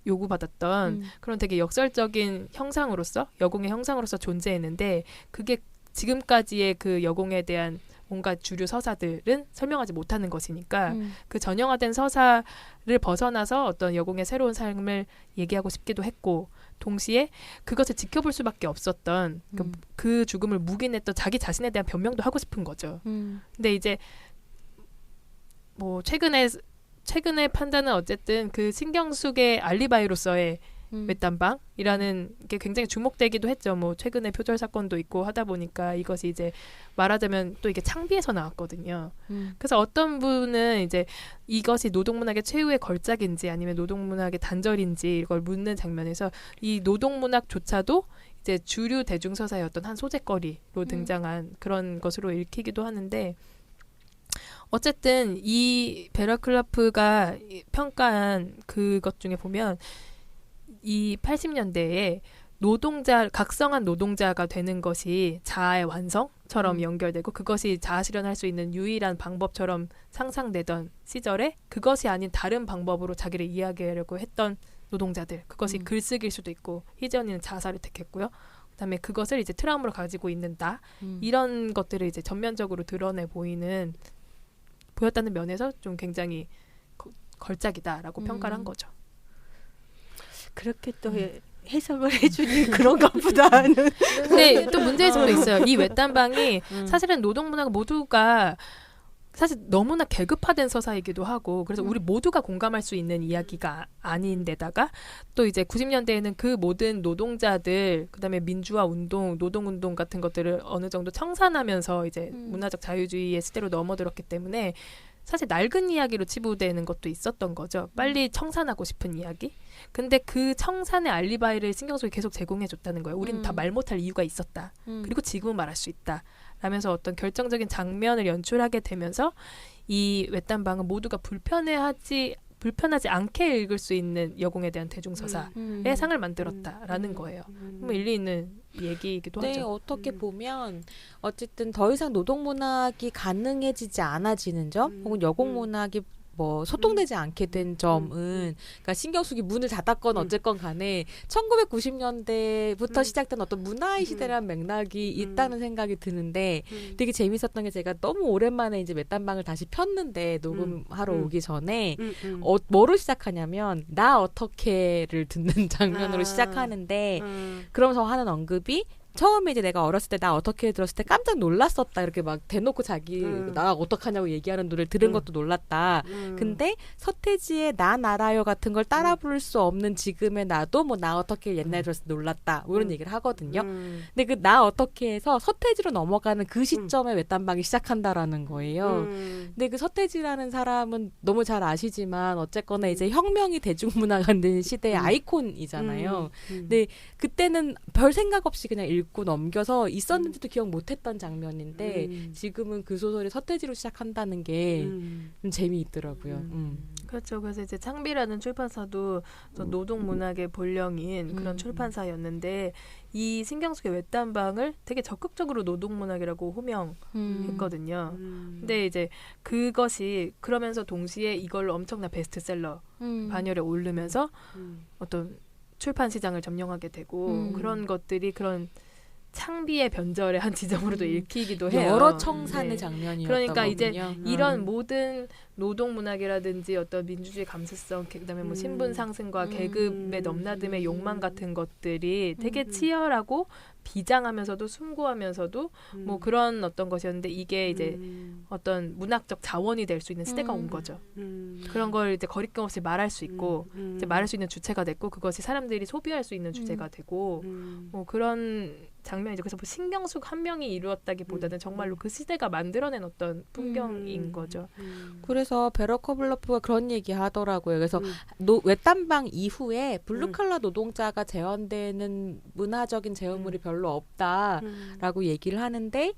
요구받았던 그런 되게 역설적인 형상으로서 여공의 형상으로서 존재했는데 그게 지금까지의 그 여공에 대한 뭔가 주류 서사들은 설명하지 못하는 것이니까 그 전형화된 서사를 벗어나서 어떤 여공의 새로운 삶을 얘기하고 싶기도 했고 동시에 그것을 지켜볼 수밖에 없었던 그 죽음을 묵인했던 자기 자신에 대한 변명도 하고 싶은 거죠. 근데 이제 뭐 최근의 판단은 어쨌든 그 신경숙의 알리바이로서의 외딴방이라는 게 굉장히 주목되기도 했죠. 뭐 최근에 표절 사건도 있고 하다 보니까 이것이 이제 말하자면 또 이게 창비에서 나왔거든요. 그래서 어떤 분은 이제 이것이 노동문학의 최후의 걸작인지 아니면 노동문학의 단절인지 이걸 묻는 장면에서 이 노동문학조차도 이제 주류 대중서사의 어떤 한 소재거리로 등장한 그런 것으로 읽히기도 하는데 어쨌든 이 베러클로프가 평가한 그것 중에 보면 이 80년대에 각성한 노동자가 되는 것이 자아의 완성처럼 연결되고 그것이 자아 실현할 수 있는 유일한 방법처럼 상상되던 시절에 그것이 아닌 다른 방법으로 자기를 이야기하려고 했던 노동자들 그것이 글쓰기일 수도 있고 희재 언니는 자살을 택했고요. 그다음에 그것을 이제 트라우마로 가지고 있는다. 이런 것들을 이제 전면적으로 드러내 보였다는 면에서 좀 굉장히 걸작이다라고 평가를 한 거죠. 그렇게 또 해석을 해주니 그런가 보다는. 근데 또 문제점도 있어요. 이 외딴방이 사실은 노동문학 모두가 사실 너무나 계급화된 서사이기도 하고 그래서 우리 모두가 공감할 수 있는 이야기가 아닌데다가 또 이제 90년대에는 그 모든 노동자들 그다음에 민주화 운동, 노동운동 같은 것들을 어느 정도 청산하면서 이제 문화적 자유주의의 시대로 넘어들었기 때문에 사실 낡은 이야기로 치부되는 것도 있었던 거죠. 빨리 청산하고 싶은 이야기. 근데 그 청산의 알리바이를 신경숙이 계속 제공해줬다는 거예요. 우리는 다 말 못할 이유가 있었다. 그리고 지금은 말할 수 있다. 라면서 어떤 결정적인 장면을 연출하게 되면서 이 외딴방은 모두가 불편해하지 불편하지 않게 읽을 수 있는 여공에 대한 대중서사의 상을 만들었다라는 거예요. 뭐 일리 있는 얘기이기도 네, 하죠. 어떻게 보면 어쨌든 더 이상 노동문학이 가능해지지 않아지는 점 혹은 여공문학이 뭐 소통되지 않게 된 점은 그러니까 신경숙이 문을 닫았건 어쨌건 간에 1990년대부터 시작된 어떤 문화의 시대라는 맥락이 있다는 생각이 드는데 되게 재밌었던 게 제가 너무 오랜만에 이제 맷단방을 다시 폈는데 녹음하러 오기 전에 뭐로 시작하냐면 나 어떻게를 듣는 장면으로 시작하는데 그러면서 하는 언급이 처음에 이제 내가 어렸을 때 나 어떻게 들었을 때 깜짝 놀랐었다 이렇게 막 대놓고 자기 나 어떡하냐고 얘기하는 노래를 들은 것도 놀랐다. 근데 서태지의 나 알아요 같은 걸 따라 부를 수 없는 지금의 나도 뭐 나 어떻게 옛날에 들었을 때 놀랐다 뭐 이런 얘기를 하거든요. 근데 그 나 어떻게 해서 서태지로 넘어가는 그 시점에 외딴방이 시작한다라는 거예요. 근데 그 서태지라는 사람은 너무 잘 아시지만 어쨌거나 이제 혁명이 대중문화가 된 시대의 아이콘이잖아요. 근데 그때는 별 생각 없이 그냥 읽고 넘겨서 있었는지도 기억 못했던 장면인데 지금은 그 소설이 서태지로 시작한다는 게 좀 재미있더라고요. 그렇죠. 그래서 이제 창비라는 출판사도 노동문학의 본령인 그런 출판사였는데 이 신경숙의 외딴방을 되게 적극적으로 노동문학이라고 호명했거든요. 근데 이제 그것이 그러면서 동시에 이걸로 엄청난 베스트셀러 반열에 오르면서 어떤 출판 시장을 점령하게 되고 그런 것들이 그런 창비의 변절의 한 지점으로도 읽히기도 해요. 여러 청산의 네. 장면이었던 그러니까 거군요. 이제 이런 모든 노동문학이라든지 어떤 민주주의 감수성, 그다음에 뭐 신분 상승과 계급의 넘나듦의 욕망 같은 것들이 되게 치열하고 비장하면서도 숭고하면서도 뭐 그런 어떤 것이었는데 이게 이제 어떤 문학적 자원이 될 수 있는 시대가 온 거죠. 그런 걸 이제 거리낌 없이 말할 수 있고 이제 말할 수 있는 주체가 됐고 그것이 사람들이 소비할 수 있는 주제가 되고 뭐 그런 장면이죠. 그래서 뭐 신경숙 한 명이 이루었다기보다는 정말로 그 시대가 만들어낸 어떤 풍경인 거죠. 그래서 베러커블러프가 그런 얘기 하더라고요. 그래서 외딴방 이후에 블루칼라 노동자가 재현되는 문화적인 재현물이 별로 없다라고 얘기를 하는데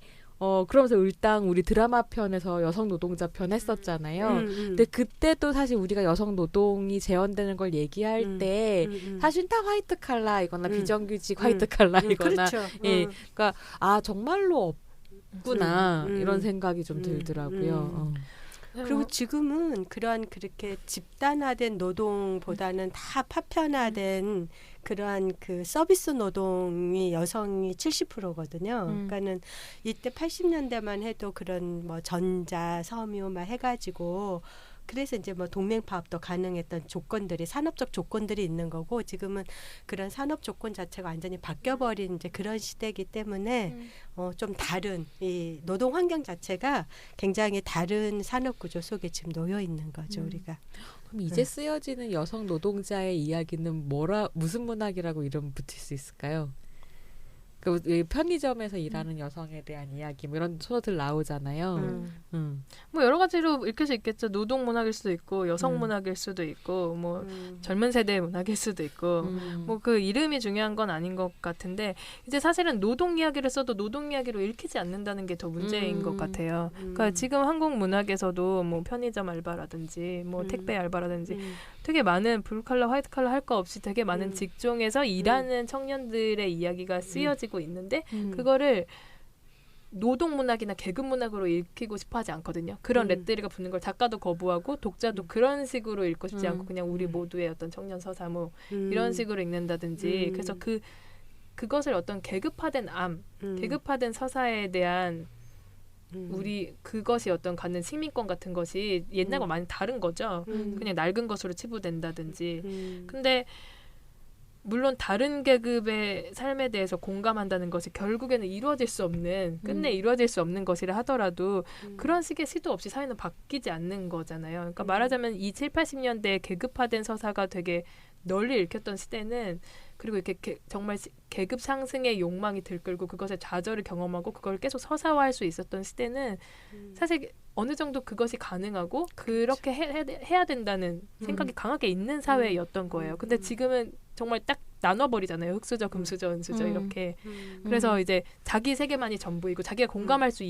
그러면서 을당 우리 드라마 편에서 여성 노동자 편 했었잖아요. 근데 그때도 사실 우리가 여성 노동이 재현되는 걸 얘기할 때 사실 다 화이트 칼라이거나 비정규직 화이트 칼라이거나 그렇죠. 예, 그러니까 정말로 없구나 이런 생각이 좀 들더라고요. 그리고 지금은 그렇게 집단화된 노동보다는 다 파편화된 그러한 그 서비스 노동이 여성이 70%거든요. 그러니까는 이때 80년대만 해도 그런 뭐 전자, 섬유 막 해가지고 그래서 이제 뭐 동맹파업도 가능했던 조건들이 산업적 조건들이 있는 거고 지금은 그런 산업 조건 자체가 완전히 바뀌어버린 이제 그런 시대이기 때문에 좀 다른 이 노동 환경 자체가 굉장히 다른 산업 구조 속에 지금 놓여 있는 거죠 우리가. 그럼 이제 쓰여지는 여성 노동자의 이야기는 무슨 문학이라고 이름 붙일 수 있을까요? 그 편의점에서 일하는 여성에 대한 이야기 뭐 이런 소설들 나오잖아요. 뭐 여러 가지로 읽힐 수 있겠죠. 노동 문학일 수도 있고 여성 문학일 수도 있고 뭐 젊은 세대의 문학일 수도 있고 뭐 그 이름이 중요한 건 아닌 것 같은데 이제 사실은 노동 이야기를 써도 노동 이야기로 읽히지 않는다는 게 더 문제인 것 같아요. 그러니까 지금 한국 문학에서도 뭐 편의점 알바라든지 뭐 택배 알바라든지 되게 많은 블루칼라 화이트칼라 할 거 없이 되게 많은 직종에서 일하는 청년들의 이야기가 쓰여지고 있는데 그거를 노동문학이나 계급문학으로 읽히고 싶어 하지 않거든요. 그런 레트리가 붙는 걸 작가도 거부하고 독자도 그런 식으로 읽고 싶지 않고 그냥 우리 모두의 어떤 청년 서사 뭐 이런 식으로 읽는다든지 그래서 그것을 어떤 계급화된 계급화된 서사에 대한 우리 그것이 어떤 갖는 식민권 같은 것이 옛날과 많이 다른 거죠. 그냥 낡은 것으로 치부된다든지. 근데 물론 다른 계급의 삶에 대해서 공감한다는 것이 결국에는 이루어질 수 없는 끝내 이루어질 수 없는 것이라 하더라도 그런 식의 시도 없이 사회는 바뀌지 않는 거잖아요. 그러니까 말하자면 이 7, 80년대에 계급화된 서사가 되게 널리 읽혔던 시대는 그리고 이렇게 정말 계급 상승의 욕망이 들끓고 그것의 좌절을 경험하고 그걸 계속 서사화할 수 있었던 시대는 사실 어느 정도 그것이 가능하고 그렇게 해야 된다는 생각이 강하게 있는 사회였던 거예요. 근데 지금은 정말 딱 나눠버리잖아요. 흑수저, 금수저, 은수저 이렇게. 그래서 이제 자기 세계만이 전부이고 자기가 공감할 수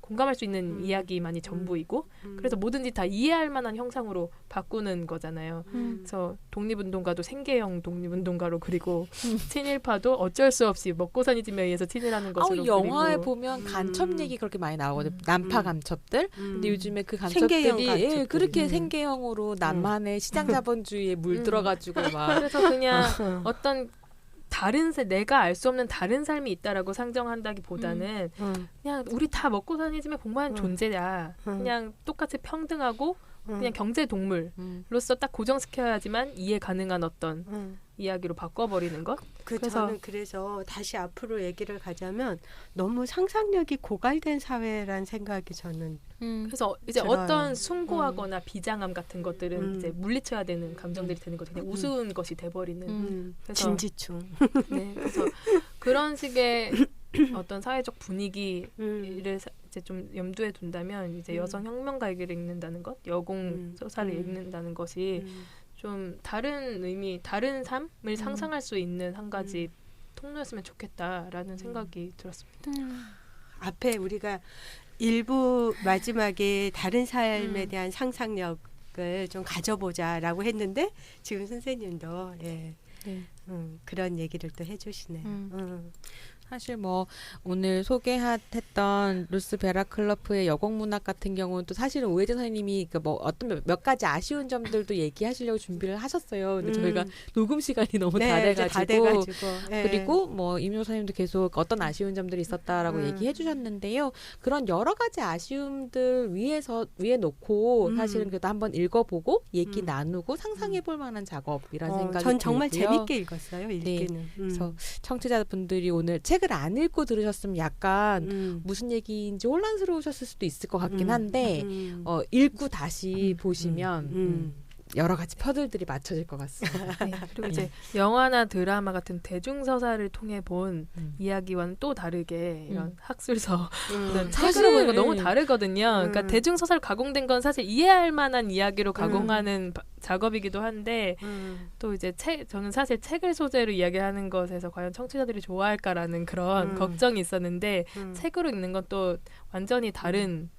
공감할 수 있는 이야기만이 전부이고 그래서 뭐든지 다 이해할 만한 형상으로 바꾸는 거잖아요. 그래서 독립운동가도 생계형 독립운동가로 그리고 친일파도 어쩔 수 없이 먹고 사는 집에 의해서 친일하는 것으로 영화에 그리고 보면 간첩 얘기 그렇게 많이 나오거든요. 난파 간첩들. 근데 요즘에 그 생계형 간첩들이 간첩들이. 그렇게 생계형으로 남한의 시장 자본주의에 물들어가지고 막 그래서 그냥 어떤 내가 알 수 없는 다른 삶이 있다라고 상정한다기보다는 그냥 우리 다 먹고 사는 집에 복무하는 존재야. 그냥 똑같이 평등하고 그냥 경제 동물로서 딱 고정시켜야지만 이해 가능한 어떤 이야기로 바꿔버리는 것. 저는 그래서 다시 앞으로 얘기를 가자면 너무 상상력이 고갈된 사회란 생각이 저는 그래서 이제 들어요. 어떤 숭고하거나 비장함 같은 것들은 이제 물리쳐야 되는 감정들이 되는 거죠. 그냥 우스운 것이 돼버리는. 그래서 진지충. 네, 그래서 그런 식의 어떤 사회적 분위기를 이제 좀 염두에 둔다면 이제 여성 혁명가 얘기를 읽는다는 것, 여공 서사를 읽는다는 것이 좀 다른 의미, 다른 삶을 상상할 수 있는 한 가지 통로였으면 좋겠다라는 생각이 들었습니다. 앞에 우리가 일부 마지막에 다른 삶에 대한 상상력을 좀 가져보자라고 했는데 지금 선생님도 그런 얘기를 또 해주시네요. 사실 뭐 오늘 소개했던 루스 베라클러프의 여공문학 같은 경우는 또 사실은 오혜재 선생님이 그 뭐 어떤 몇 가지 아쉬운 점들도 얘기하시려고 준비를 하셨어요. 근데 저희가 녹음 시간이 너무 다 돼가지고 그리고 뭐 임효 선생님도 계속 어떤 아쉬운 점들이 있었다라고 얘기해 주셨는데요. 그런 여러 가지 아쉬움들 위에 놓고 사실은 그래도 한번 읽어보고 얘기 나누고 상상해볼 만한 작업이라는 생각이 들고요. 전 정말 재밌게 읽었어요. 읽기는. 그래서 청취자분들이 오늘 책을 안 읽고 들으셨으면 약간 무슨 얘기인지 혼란스러우셨을 수도 있을 것 같긴 한데 읽고 다시 보시면 여러 가지 퍼즐들이 맞춰질 것 같습니다. 네, 그리고 이제 영화나 드라마 같은 대중서사를 통해 본 이야기와는 또 다르게 이런 학술서 이런 책으로 보는 거 너무 다르거든요. 그러니까 대중서사를 가공된 건 사실 이해할 만한 이야기로 가공하는 작업이기도 한데 또 이제 저는 사실 책을 소재로 이야기하는 것에서 과연 청취자들이 좋아할까라는 그런 걱정이 있었는데 책으로 읽는 건 또 완전히 다른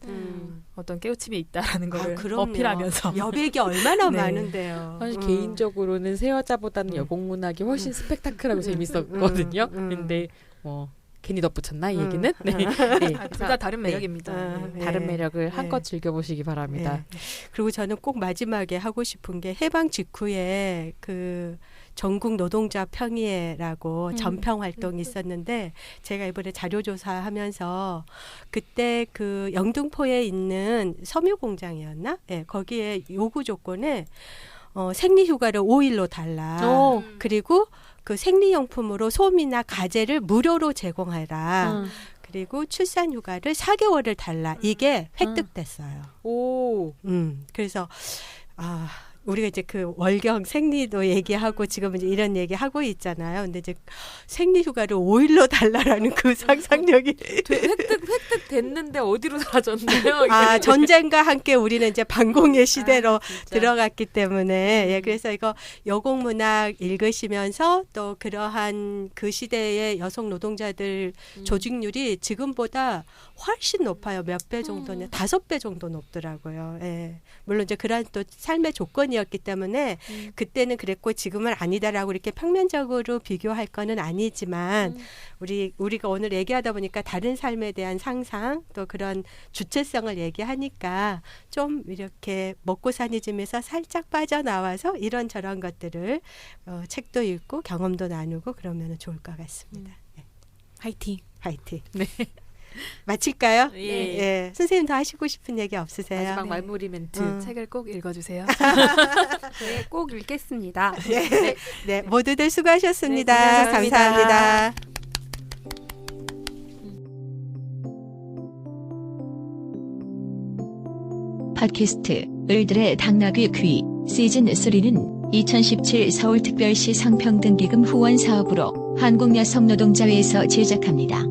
어떤 깨우침이 있다라는 걸 어필하면서 여백이 얼마나 많은데요. 사실 개인적으로는 새 여자보다는 여공문학이 훨씬 스펙타클하고 재밌었거든요. 근데 뭐 괜히 덧붙였나 이 얘기는? 둘 다 다른 매력입니다. 다른 매력을 한껏 즐겨보시기 바랍니다. 그리고 저는 꼭 마지막에 하고 싶은 게 해방 직후에 그 전국 노동자 평의회라고 전평 활동이 있었는데 제가 이번에 자료조사하면서 그때 그 영등포에 있는 섬유 공장이었나? 거기에 요구 조건에 생리휴가를 5일로 달라. 그리고 그 생리용품으로 솜이나 가재를 무료로 제공해라. 그리고 출산휴가를 4개월을 달라. 이게 획득됐어요. 그래서 우리가 이제 그 월경 생리도 얘기하고 지금 이제 이런 얘기 하고 있잖아요. 근데 이제 생리휴가를 5일로 달라라는 그 상상력이 획득 됐는데 어디로 사라졌나요? 전쟁과 함께 우리는 이제 반공의 시대로 들어갔기 때문에 그래서 이거 여공문학 읽으시면서 또 그러한 그 시대의 여성 노동자들 조직률이 지금보다 훨씬 높아요. 몇 배 정도는 5배 정도 높더라고요. 물론 이제 그런 또 삶의 조건이었기 때문에 그때는 그랬고 지금은 아니다라고 이렇게 평면적으로 비교할 거는 아니지만 우리가 오늘 얘기하다 보니까 다른 삶에 대한 상상 또 그런 주체성을 얘기하니까 좀 이렇게 먹고 사는 집에서 살짝 빠져나와서 이런저런 것들을 책도 읽고 경험도 나누고 그러면 좋을 것 같습니다. 화이팅. 네. 마칠까요? 예. 선생님 더 하시고 싶은 얘기 없으세요? 마지막 말무리 멘트. 책을 꼭 읽어주세요. 네, 꼭 읽겠습니다. 네, 모두들 수고하셨습니다. 감사합니다. 팟캐스트 을들의 당나귀 귀 시즌3는 2017 서울특별시 성평등기금 후원 사업으로 한국여성노동자회에서 제작합니다.